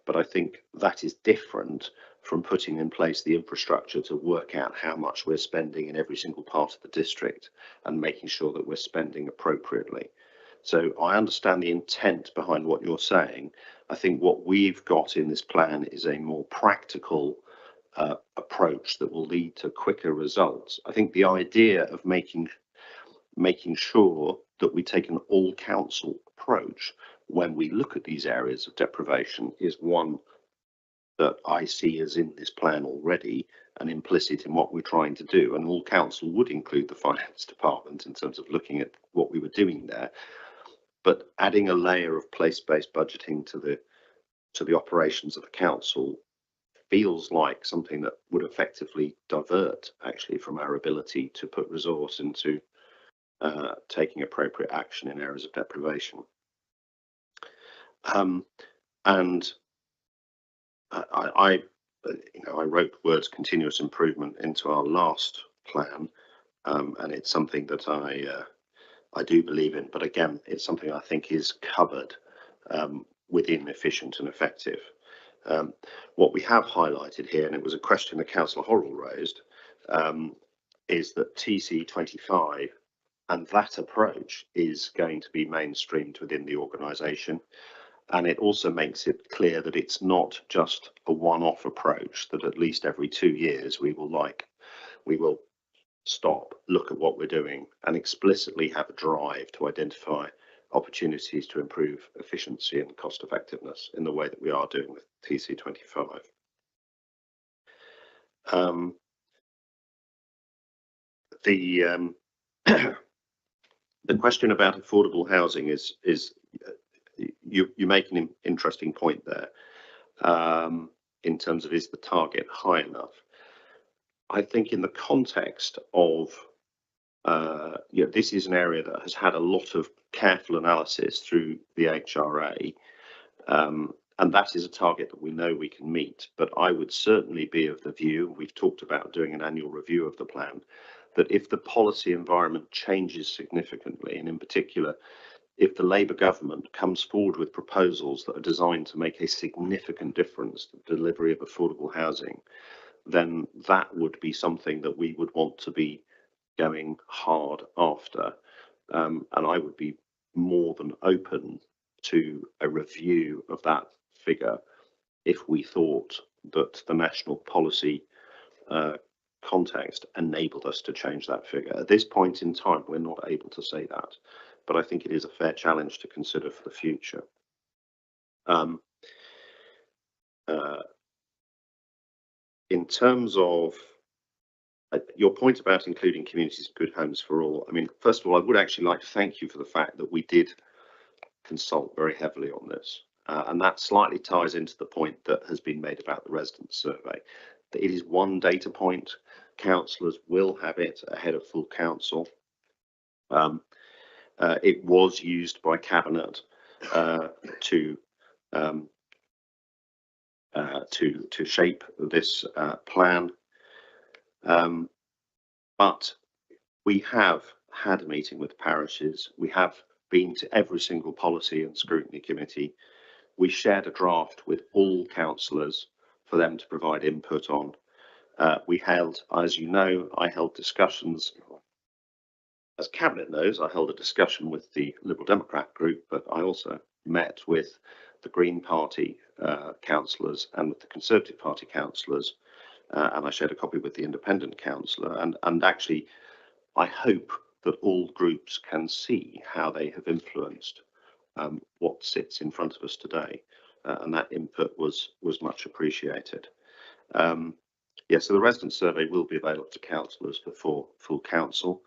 S1: But I think that is different from putting in place the infrastructure to work out how much we're spending in every single part of the district and making sure that we're spending appropriately. So I understand the intent behind what you're saying. I think what we've got in this plan is a more practical approach that will lead to quicker results. I think the idea of making sure that we take an all council approach when we look at these areas of deprivation is one that I see as in this plan already and implicit in what we're trying to do. And all council would include the finance department in terms of looking at what we were doing there. But adding a layer of place-based budgeting to the operations of the council feels like something that would effectively divert actually from our ability to put resource into taking appropriate action in areas of deprivation. And I wrote the words continuous improvement into our last plan, and it's something that I do believe in. But again, it's something I think is covered within efficient and effective. What we have highlighted here, and it was a question that Councillor Horrell raised, is that TC25 and that approach is going to be mainstreamed within the organisation. And it also makes it clear that it's not just a one-off approach, that at least every 2 years we will stop, look at what we're doing and explicitly have a drive to identify opportunities to improve efficiency and cost effectiveness in the way that we are doing with TC25. The question about affordable housing is you make an interesting point there in terms of, is the target high enough? I think in the context of this is an area that has had a lot of careful analysis through the HRA, and that is a target that we know we can meet. But I would certainly be of the view, we've talked about doing an annual review of the plan, that if the policy environment changes significantly, and in particular, if the Labour government comes forward with proposals that are designed to make a significant difference to the delivery of affordable housing, then that would be something that we would want to be going hard after. And I would be more than open to a review of that figure if we thought that the national policy context enabled us to change that figure. At this point in time, we're not able to say that, but I think it is a fair challenge to consider for the future. In terms of your point about including communities and good homes for all, I mean, first of all, I would actually like to thank you for the fact that we did consult very heavily on this. And that slightly ties into the point that has been made about the resident survey. That it is one data point. Councillors will have it ahead of full council. It was used by Cabinet to shape this plan. But we have had a meeting with parishes. We have been to every single policy and scrutiny committee. We shared a draft with all councillors for them to provide input on. We held, as you know, I held discussions. As Cabinet knows, I held a discussion with the Liberal Democrat group, but I also met with the Green Party councillors and with the Conservative Party councillors, and I shared a copy with the Independent councillor. And actually, I hope that all groups can see how they have influenced what sits in front of us today, and that input was much appreciated. Yeah, so the resident survey will be available to councillors before full council.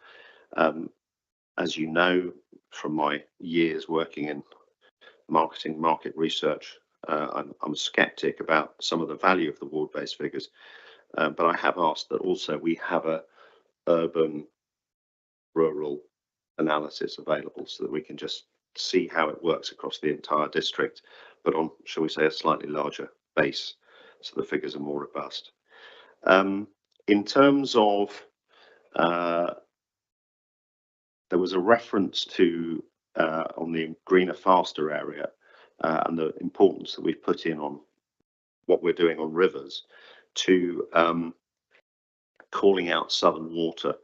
S1: As you know from my years working in marketing, market research, I'm a sceptic about some of the value of the ward-based figures, but I have asked that also we have a urban rural analysis available so that we can just see how it works across the entire district, but on, shall we say, a slightly larger base, so the figures are more robust. In terms of, there was a reference to on the greener, faster area and the importance that we've put in on what we're doing on rivers to calling out Southern Water.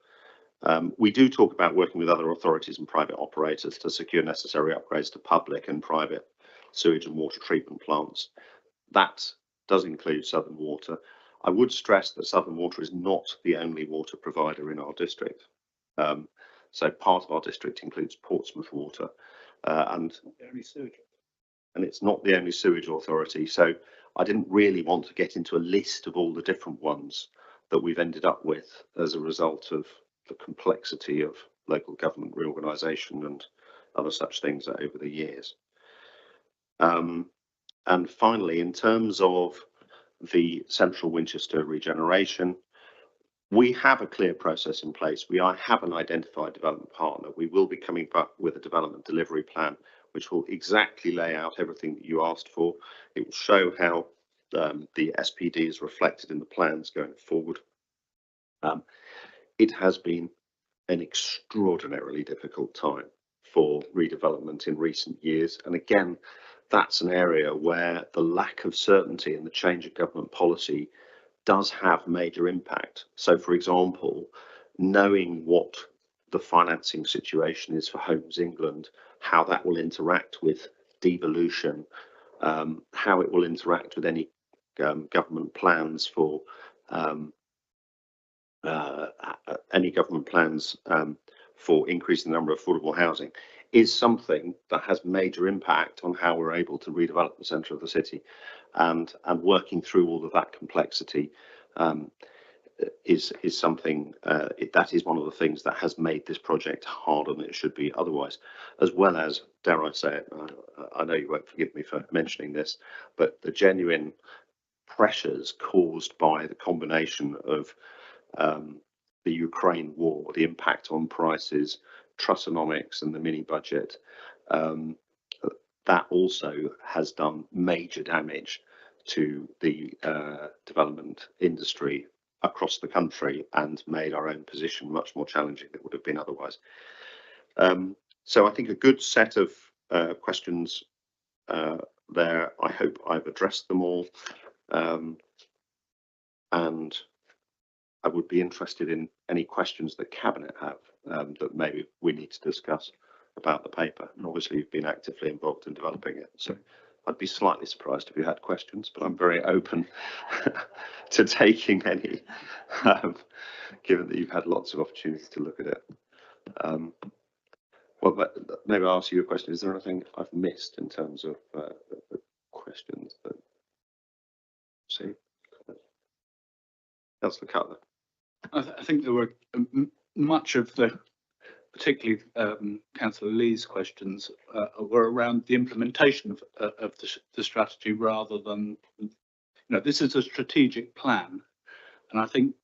S1: We do talk about working with other authorities and private operators to secure necessary upgrades to public and private sewage and water treatment plants. That does include Southern Water. I would stress that Southern Water is not the only water provider in our district. So part of our district includes Portsmouth Water, and it's not the only sewage authority. So I didn't really want to get into a list of all the different ones that we've ended up with as a result of the complexity of local government reorganisation and other such things over the years. And finally, in terms of the Central Winchester regeneration, we have a clear process in place. We have an identified development partner. We will be coming back with a development delivery plan, which will exactly lay out everything that you asked for. It will show how the SPD is reflected in the plans going forward. It has been an extraordinarily difficult time for redevelopment in recent years. And again, that's an area where the lack of certainty and the change of government policy does have major impact. So, for example, knowing what the financing situation is for Homes England, how that will interact with devolution, how it will interact with any government plans for increasing the number of affordable housing, is something that has major impact on how we're able to redevelop the centre of the city, and working through all of that complexity is something that is one of the things that has made this project harder than it should be otherwise, as well as, dare I say it, I know you won't forgive me for mentioning this, but the genuine pressures caused by the combination of the Ukraine war, the impact on prices, Trussonomics and the mini budget, that also has done major damage to the development industry across the country and made our own position much more challenging than it would have been otherwise. So I think a good set of questions there. I hope I've addressed them all. And I would be interested in any questions that Cabinet have that maybe we need to discuss about the paper. And obviously you've been actively involved in developing it. So I'd be slightly surprised if you had questions, but I'm very open to taking any, given that you've had lots of opportunities to look at it. Well, but maybe I'll ask you a question. Is there anything I've missed in terms of the questions that see? Councillor Cutler.
S9: I think there were much of the, particularly Councillor Lee's questions, were around the implementation of the strategy rather than, you know, this is a strategic plan, and I think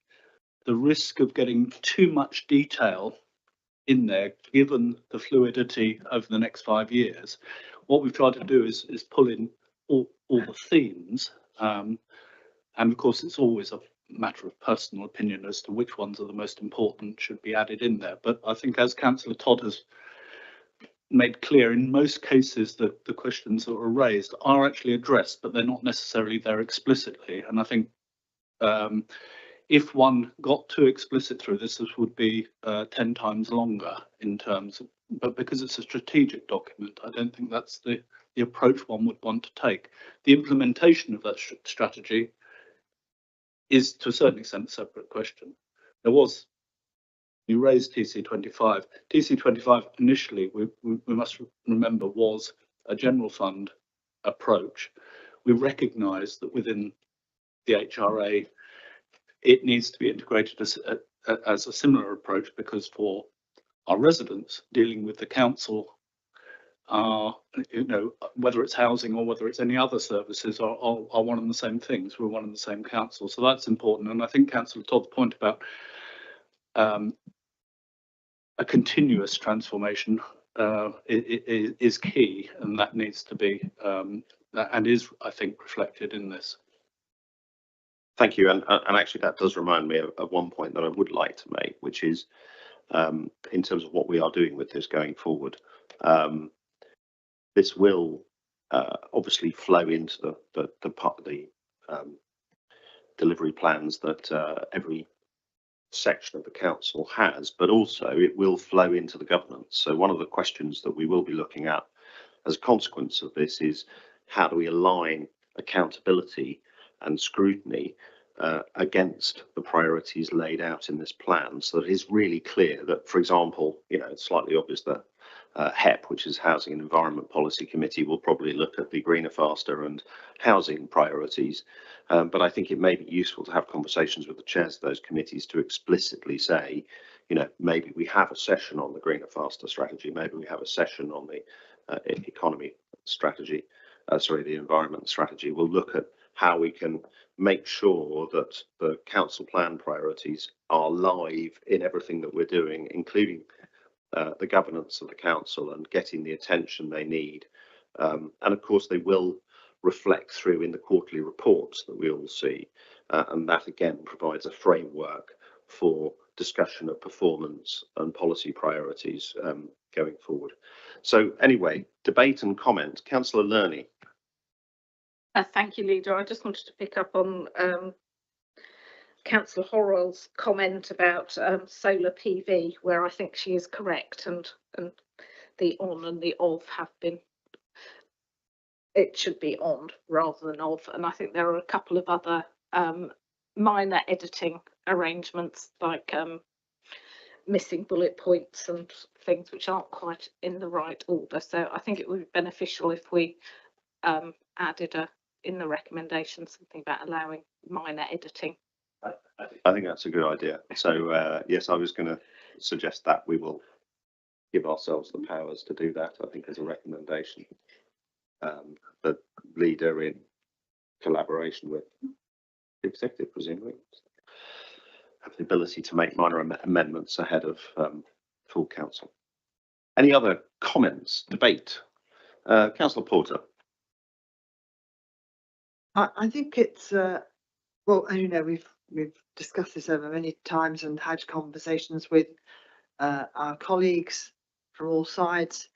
S9: the risk of getting too much detail in there, given the fluidity over the next 5 years, what we've tried to do is pull in all the themes, and of course it's always a matter of personal opinion as to which ones are the most important should be added in there. But I think, as Councillor Todd has made clear, in most cases the questions that were raised are actually addressed, but they're not necessarily there explicitly. And I think if one got too explicit through this would be 10 times longer in terms of, but because it's a strategic document, I don't think that's the approach one would want to take. The implementation of that strategy is to a certain extent a separate question. You raised TC25. TC25 initially, we must remember, was a general fund approach. We recognise that within the HRA, it needs to be integrated as a similar approach, because for our residents dealing with the council, you know, whether it's housing or whether it's any other services, are one and the same things. We're one and the same council, so that's important. And I think Councillor Todd's point about a continuous transformation is key, and that needs to be and is, I think, reflected in this.
S1: Thank you, and actually that does remind me of one point that I would like to make, which is in terms of what we are doing with this going forward. This will obviously flow into the part of the delivery plans that every section of the council has, but also it will flow into the governance. So one of the questions that we will be looking at as a consequence of this is, how do we align accountability and scrutiny against the priorities laid out in this plan, so that it is really clear that, for example, you know, it's slightly obvious that HEP, which is Housing and Environment Policy Committee, will probably look at the greener, faster and housing priorities. But I think it may be useful to have conversations with the chairs of those committees to explicitly say, you know, maybe we have a session on the greener, faster strategy, maybe we have a session on the economy strategy, the environment strategy. We'll look at how we can make sure that the council plan priorities are live in everything that we're doing, including the governance of the council, and getting the attention they need. And of course they will reflect through in the quarterly reports that we all see, and that again provides a framework for discussion of performance and policy priorities going forward. So anyway, debate and comment. Councillor Lerney.
S8: Thank you, Leader. I just wanted to pick up on Councillor Horrell's comment about solar PV, where I think she is correct, and the on and the off have been, it should be on rather than off. And I think there are a couple of other minor editing arrangements, like missing bullet points and things which aren't quite in the right order. So I think it would be beneficial if we added in the recommendation something about allowing minor editing.
S1: I think that's a good idea. So yes, I was going to suggest that we will give ourselves the powers to do that, I think, as a recommendation. The leader, in collaboration with the executive, presumably, have the ability to make minor amendments ahead of full council. Any other comments, debate? Councillor Porter.
S2: I think it's well, as you know, we've discussed this over many times and had conversations with our colleagues from all sides.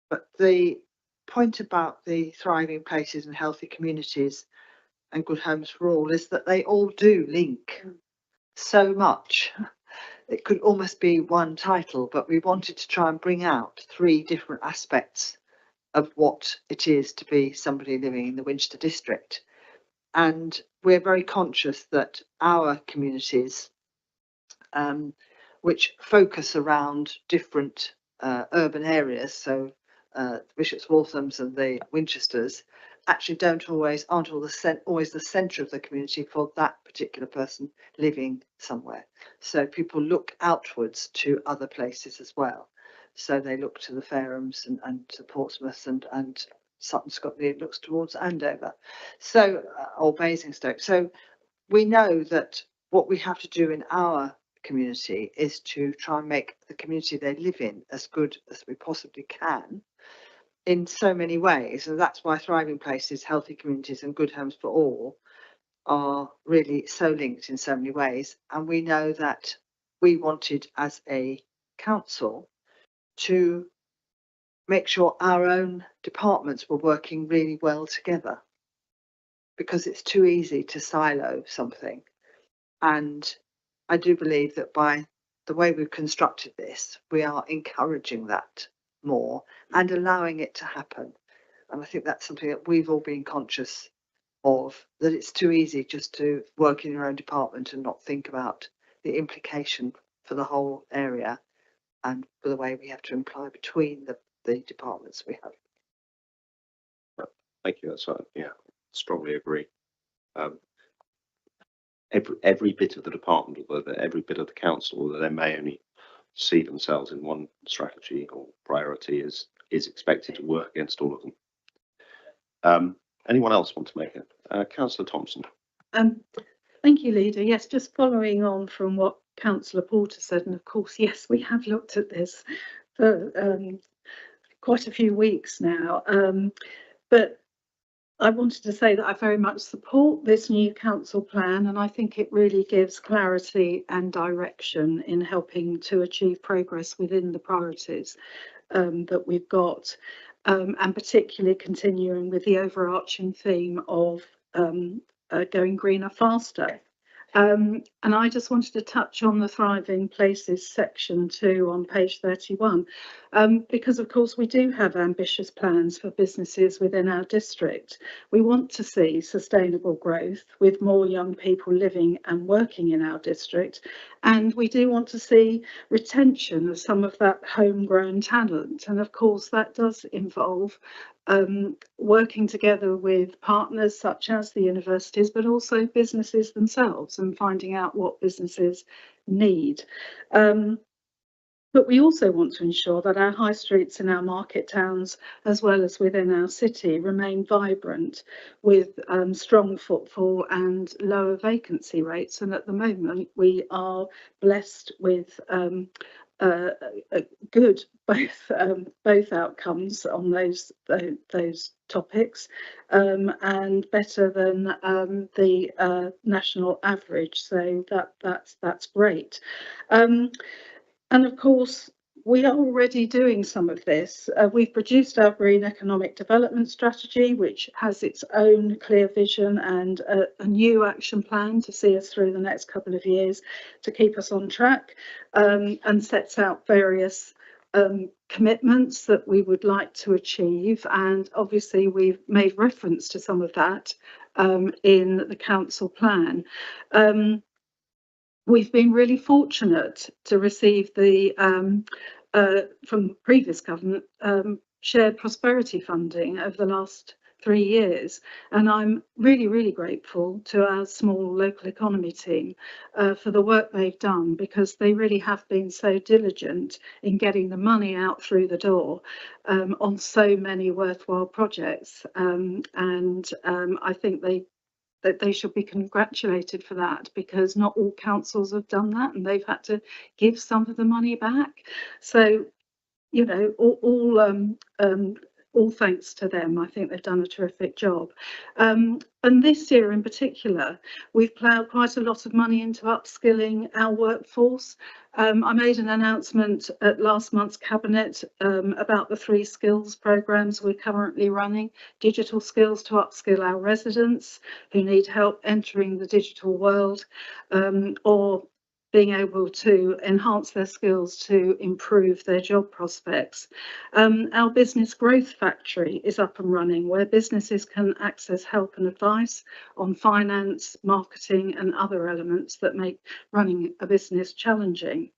S2: But the point about the thriving places and healthy communities and good homes for all is that they all do link so much. It could almost be one title, but we wanted to try and bring out 3 different aspects of what it is to be somebody living in the Winchester district. And we're very conscious that our communities, which focus around different urban areas, so Bishop's Walthams and the Winchesters, actually aren't always the centre of the community for that particular person living somewhere. So people look outwards to other places as well. So they look to the Farehams and to Portsmouth and Sutton Scott looks towards Andover, so or Basingstoke. So we know that what we have to do in our community is to try and make the community they live in as good as we possibly can in so many ways. And that's why Thriving Places, Healthy Communities and Good Homes for All are really so linked in so many ways. And we know that we wanted as a council to make sure our own departments were working really well together, because it's too easy to silo something. And I do believe that by the way we've constructed this, we are encouraging that more and allowing it to happen. And I think that's something that we've all been conscious of, that it's too easy just to work in your own department and not think about the implication for the whole area and for the way we have to imply between the departments we have.
S1: Thank you. That's yeah, strongly agree. Every bit of the department, or every bit of the council, although they may only see themselves in one strategy or priority, is expected to work against all of them. Anyone else want to make it? Councillor Thompson.
S4: Thank you, Leader. Yes, just following on from what Councillor Porter said, and of course, yes, we have looked at this for quite a few weeks now, but I wanted to say that I very much support this new council plan, and I think it really gives clarity and direction in helping to achieve progress within the priorities that we've got, and particularly continuing with the overarching theme of going greener faster. And I just wanted to touch on the Thriving Places section 2 on page 31, because of course we do have ambitious plans for businesses within our district. We want to see sustainable growth with more young people living and working in our district, and we do want to see retention of some of that homegrown talent, and of course that does involve working together with partners such as the universities, but also businesses themselves, and finding out what businesses need. But we also want to ensure that our high streets in our market towns, as well as within our city, remain vibrant with strong footfall and lower vacancy rates. And at the moment, we are blessed with good both outcomes on those topics, and better than the national average. So that's great. And of course, we are already doing some of this. We've produced our Green Economic Development Strategy, which has its own clear vision and a new action plan to see us through the next couple of years to keep us on track, and sets out various commitments that we would like to achieve. And obviously, we've made reference to some of that in the council plan. We've been really fortunate to receive the from previous government shared prosperity funding over the last 3 years, and I'm really grateful to our small local economy team for the work they've done, because they really have been so diligent in getting the money out through the door on so many worthwhile projects, and I think that they should be congratulated for that, because not all councils have done that, and they've had to give some of the money back. So, you know, all thanks to them. I think they've done a terrific job. And this year in particular, we've ploughed quite a lot of money into upskilling our workforce. I made an announcement at last month's cabinet about the 3 skills programmes we're currently running: digital skills to upskill our residents who need help entering the digital world, or being able to enhance their skills to improve their job prospects. Our business growth factory is up and running, where businesses can access help and advice on finance, marketing and other elements that make running a business challenging.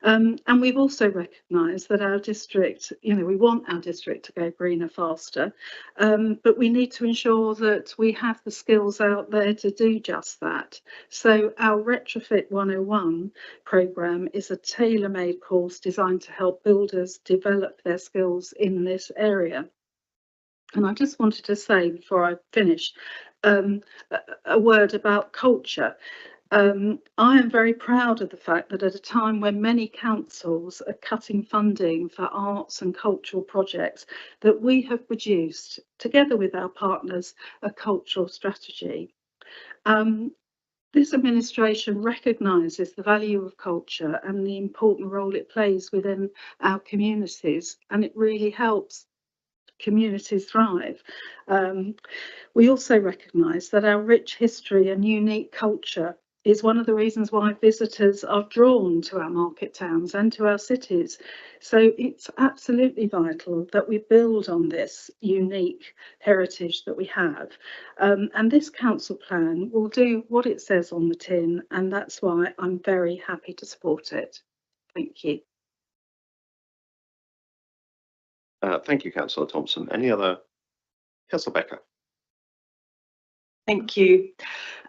S4: And we've also recognised that our district, we want our district to go greener faster, but we need to ensure that we have the skills out there to do just that. So our Retrofit 101 programme is a tailor-made course designed to help builders develop their skills in this area. And I just wanted to say before I finish a word about culture. I am very proud of the fact that at a time when many councils are cutting funding for arts and cultural projects, that we have produced, together with our partners, a cultural strategy. This administration recognises the value of culture and the important role it plays within our communities, and it really helps communities thrive. We also recognise that our rich history and unique culture is one of the reasons why visitors are drawn to our market towns and to our cities. So it's absolutely vital that we build on this unique heritage that we have. And this council plan will do what it says on the tin, and that's why I'm very happy to support it. Thank you.
S1: Thank you, Councillor Thompson. Any other? Councillor Becker.
S10: Thank you.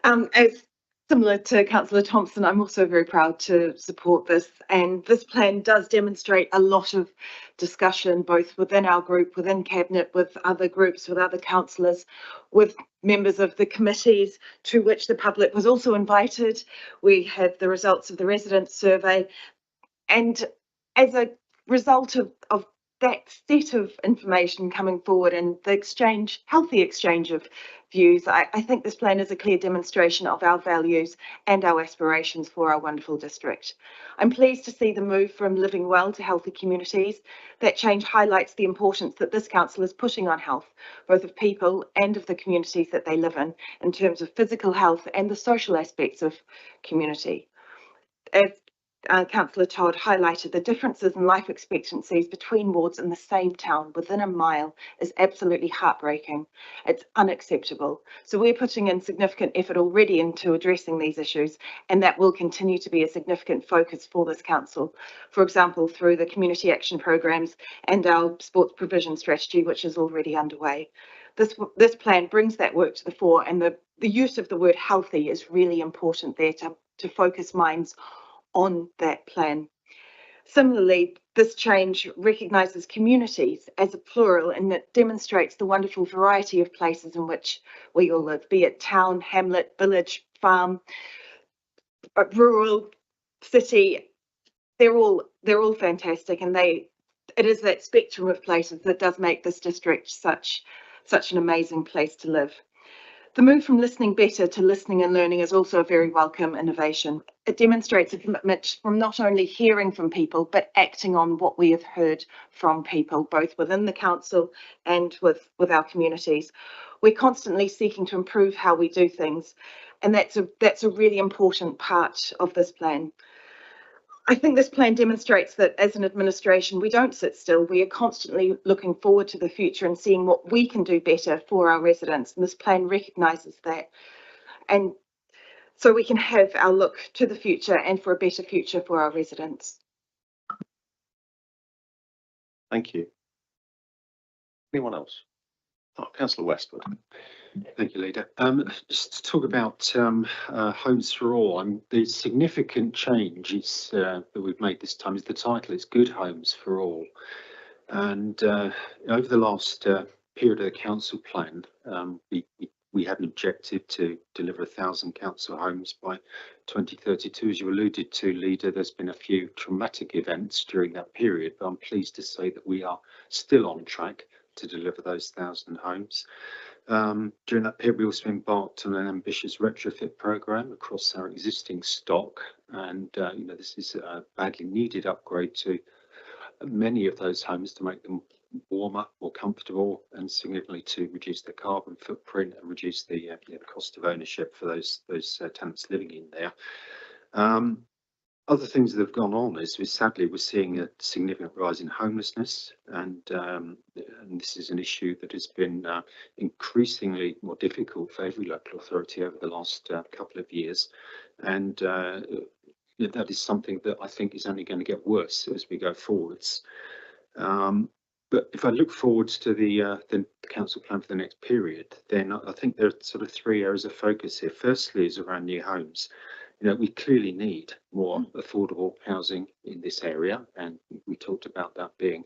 S10: As similar to Councillor Thompson, I'm also very proud to support this, and this plan does demonstrate a lot of discussion both within our group, within Cabinet, with other groups, with other councillors, with members of the committees to which the public was also invited. We had the results of the resident survey, and as a result of that set of information coming forward and the healthy exchange of views, I think this plan is a clear demonstration of our values and our aspirations for our wonderful district. I'm pleased to see the move from living well to healthy communities. That change highlights the importance that this council is putting on health, both of people and of the communities that they live in terms of physical health and the social aspects of community. As Councillor Todd highlighted, the differences in life expectancies between wards in the same town within a mile is absolutely heartbreaking. It's unacceptable. So we're putting in significant effort already into addressing these issues, and that will continue to be a significant focus for this council. For example, through the community action programs and our sports provision strategy, which is already underway. This plan brings that work to the fore, and the use of the word healthy is really important there to focus minds on that plan. Similarly, this change recognises communities as a plural, and it demonstrates the wonderful variety of places in which we all live, be it town, hamlet, village, farm, rural, city. They're all fantastic, and it is that spectrum of places that does make this district such an amazing place to live. The move from listening better to listening and learning is also a very welcome innovation. It demonstrates a commitment from not only hearing from people, but acting on what we have heard from people, both within the council and with our communities. We're constantly seeking to improve how we do things, and that's a really important part of this plan. I think this plan demonstrates that as an administration, we don't sit still. We are constantly looking forward to the future and seeing what we can do better for our residents. And this plan recognises that. And so we can have our look to the future and for a better future for our residents.
S1: Thank you. Anyone else? Oh, Councillor Westwood.
S6: Thank you, Leader. Just to talk about Homes for All, the significant change that we've made this time is the title. It's Good Homes for All. And over the last period of the council plan, we had an objective to deliver 1,000 council homes by 2032. As you alluded to, Leader, there's been a few traumatic events during that period, but I'm pleased to say that we are still on track to deliver those 1,000 homes. During that period, we also embarked on an ambitious retrofit programme across our existing stock, and this is a badly needed upgrade to many of those homes to make them warmer, more comfortable, and significantly to reduce the carbon footprint and reduce the cost of ownership for those tenants living in there. Other things that have gone on is sadly we're seeing a significant rise in homelessness, and this is an issue that has been increasingly more difficult for every local authority over the last couple of years, and that is something that I think is only going to get worse as we go forwards. But if I look forwards to the council plan for the next period, then I think there are sort of three areas of focus here. Firstly is around new homes. We clearly need more affordable housing in this area, and we talked about that being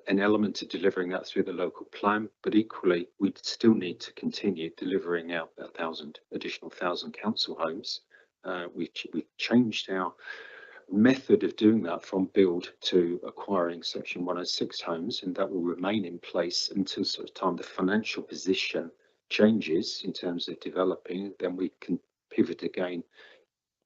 S6: an element to delivering that through the local plan, but equally we still need to continue delivering out 1,000 additional council homes. We've changed our method of doing that from build to acquiring Section 106 homes, and that will remain in place until sort of time the financial position changes in terms of developing. Then we can pivot again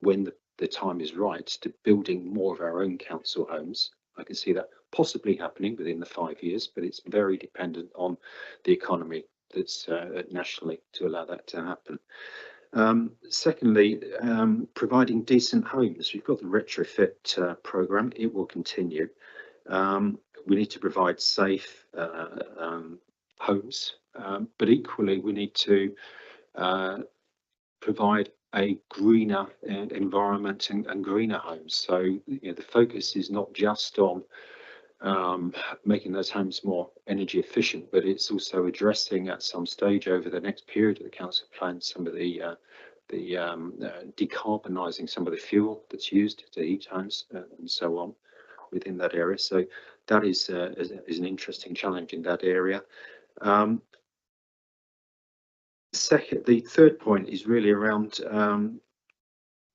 S6: when the time is right to building more of our own council homes. I can see that possibly happening within the 5 years, but it's very dependent on the economy that's nationally to allow that to happen. Secondly, providing decent homes. We've got the retrofit programme. It will continue. We need to provide safe homes, but equally we need to provide a greener environment and greener homes. So the focus is not just on making those homes more energy efficient, but it's also addressing at some stage over the next period of the council plan some of the decarbonising some of the fuel that's used to heat homes and so on within that area. So that is an interesting challenge in that area. The third point is really around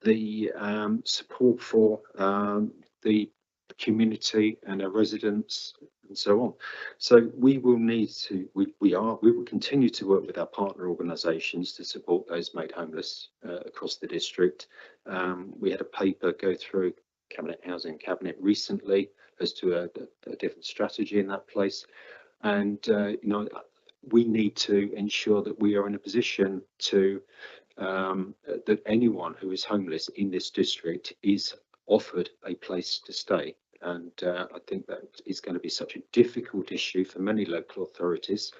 S6: the support for the community and our residents and so on. So we will need to, we will continue to work with our partner organisations to support those made homeless across the district. We had a paper go through Housing Cabinet recently as to a different strategy in that place, and we need to ensure that we are in a position to that anyone who is homeless in this district is offered a place to stay. And I think that is going to be such a difficult issue for many local authorities.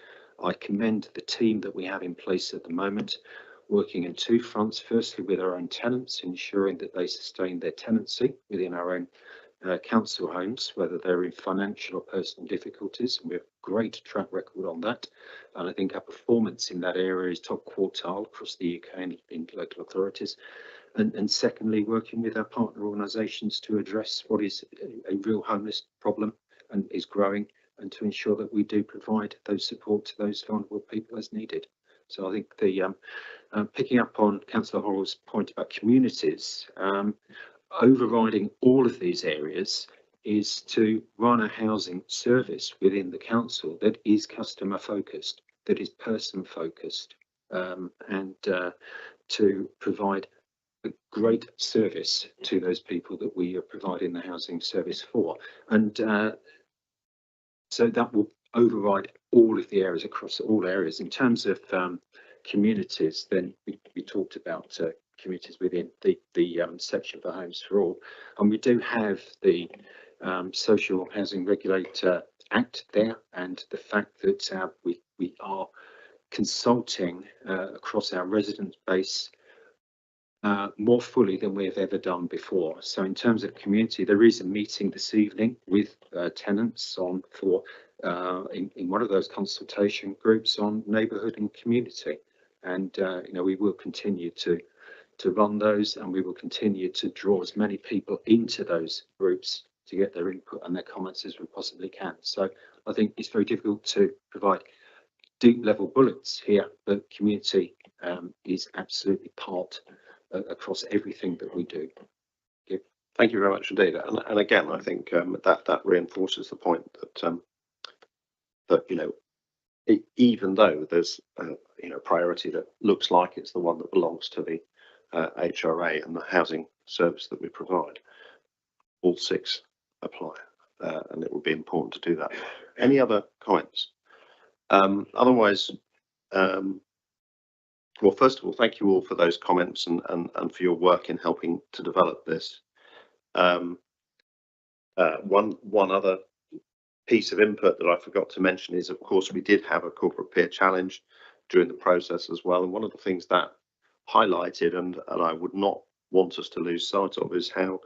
S6: I commend the team that we have in place at the moment, working in two fronts. Firstly, with our own tenants, ensuring that they sustain their tenancy within our own council homes, whether they're in financial or personal difficulties. We have a great track record on that, and I think our performance in that area is top quartile across the UK and in local authorities. And secondly, working with our partner organisations to address what is a real homeless problem and is growing, and to ensure that we do provide those support to those vulnerable people as needed. So I think the picking up on Councillor Horrell's point about communities, overriding all of these areas is to run a housing service within the council that is customer focused, that is person focused, and to provide a great service to those people that we are providing the housing service for. And so that will override all of the areas across all areas. In terms of communities, then we talked about communities within the section for Homes for All, and we do have the Social Housing Regulator Act there, and the fact that we are consulting across our resident base more fully than we have ever done before. So in terms of community, there is a meeting this evening with tenants on in one of those consultation groups on neighbourhood and community, and we will continue to run those, and we will continue to draw as many people into those groups to get their input and their comments as we possibly can. So I think it's very difficult to provide deep level bullets here, but community is absolutely part across everything that we do.
S1: Thank you very much indeed. And again, I think that reinforces the point that even though there's priority that looks like it's the one that belongs to the HRA and the housing service that we provide, all six apply, and it would be important to do that. Any other comments? Otherwise, well, first of all, thank you all for those comments and for your work in helping to develop this. One other piece of input that I forgot to mention is, of course, we did have a corporate peer challenge during the process as well. And one of the things that highlighted, and I would not want us to lose sight of, is how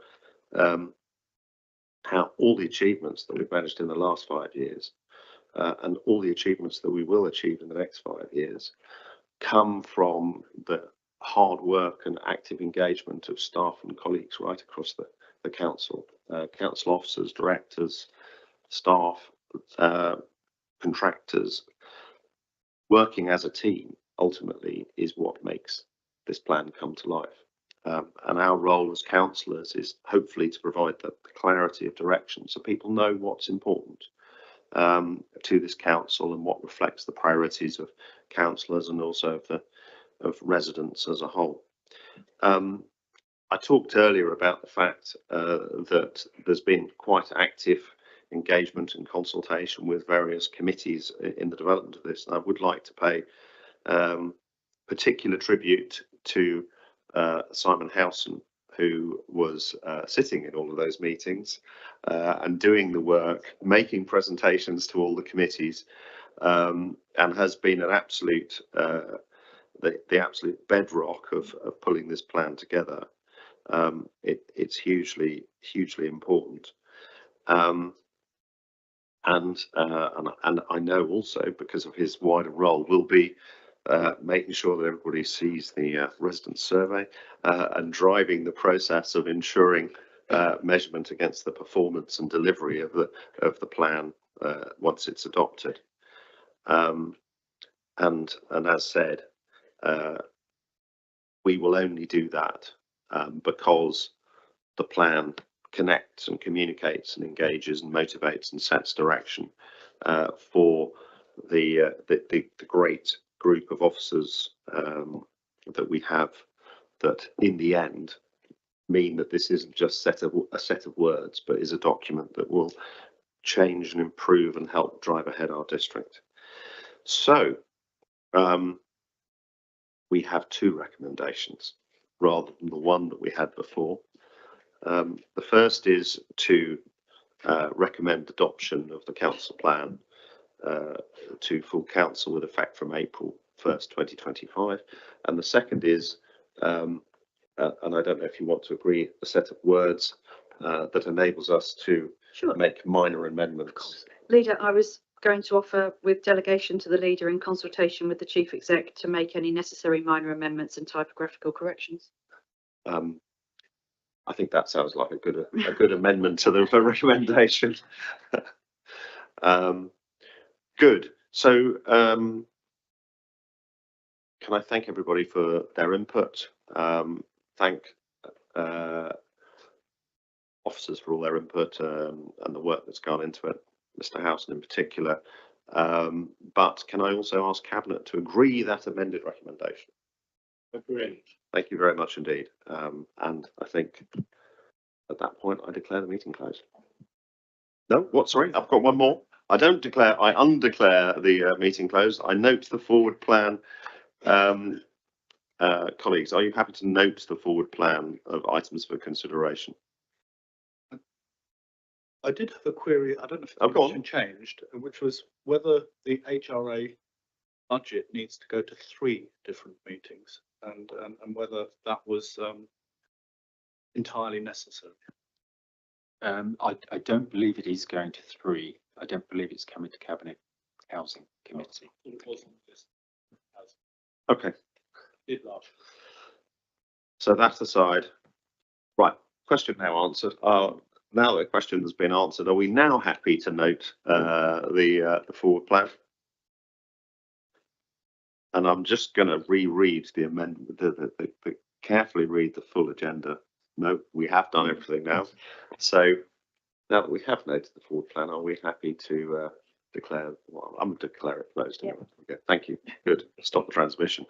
S1: all the achievements that we've managed in the last 5 years and all the achievements that we will achieve in the next 5 years come from the hard work and active engagement of staff and colleagues right across the council, council officers, directors, staff, contractors. Working as a team ultimately is what makes this plan come to life. And our role as councillors is hopefully to provide the clarity of direction so people know what's important to this council and what reflects the priorities of councillors and also of residents as a whole. I talked earlier about the fact that there's been quite active engagement and consultation with various committees in the development of this. And I would like to pay particular tribute to Simon Howson, who was sitting in all of those meetings and doing the work, making presentations to all the committees, and has been an absolute the absolute bedrock of pulling this plan together. It's hugely important. And I know also, because of his wider role, will be making sure that everybody sees the resident survey and driving the process of ensuring measurement against the performance and delivery of the plan once it's adopted. And as said, we will only do that because the plan connects and communicates and engages and motivates and sets direction for the great group of officers that we have, that in the end mean that this isn't just a set of words, but is a document that will change and improve and help drive ahead our district. So we have 2 recommendations rather than the one that we had before. The first is to recommend adoption of the council plan to full council with effect from April 1st, 2025. And the second is, and I don't know if you want to agree, a set of words that enables us to make minor amendments.
S11: Leader, I was going to offer, with delegation to the leader in consultation with the chief exec, to make any necessary minor amendments and typographical corrections.
S1: I think that sounds like a good amendment to the recommendation. Good. So can I thank everybody for their input? Thank officers for all their input and the work that's gone into it, Mr. Howson in particular. But can I also ask Cabinet to agree that amended recommendation?
S9: Agreed.
S1: Thank you very much indeed. And I think at that point I declare the meeting closed. No, what? Sorry, I've got one more. I don't declare, I undeclare the meeting closed. I note the forward plan. Colleagues, are you happy to note the forward plan of items for consideration?
S9: I did have a query. I don't know if
S1: Oh,
S9: the
S1: go on.
S9: question changed, which was whether the HRA budget needs to go to 3 different meetings, and whether that was entirely necessary.
S6: I don't believe it is going to 3. I don't believe it's coming to Cabinet Housing Committee.
S9: It wasn't this.
S1: Okay,
S9: It last.
S1: so that aside, right, question now answered. Now the question has been answered, are we now happy to note the forward plan? And I'm just going to reread the amendment, carefully read the full agenda. No, we have done everything now. So now that we have noted the forward plan, are we happy to declare? Well, I'm going to declare it closed. Anyway. Okay, thank you. Good. Stop the transmission.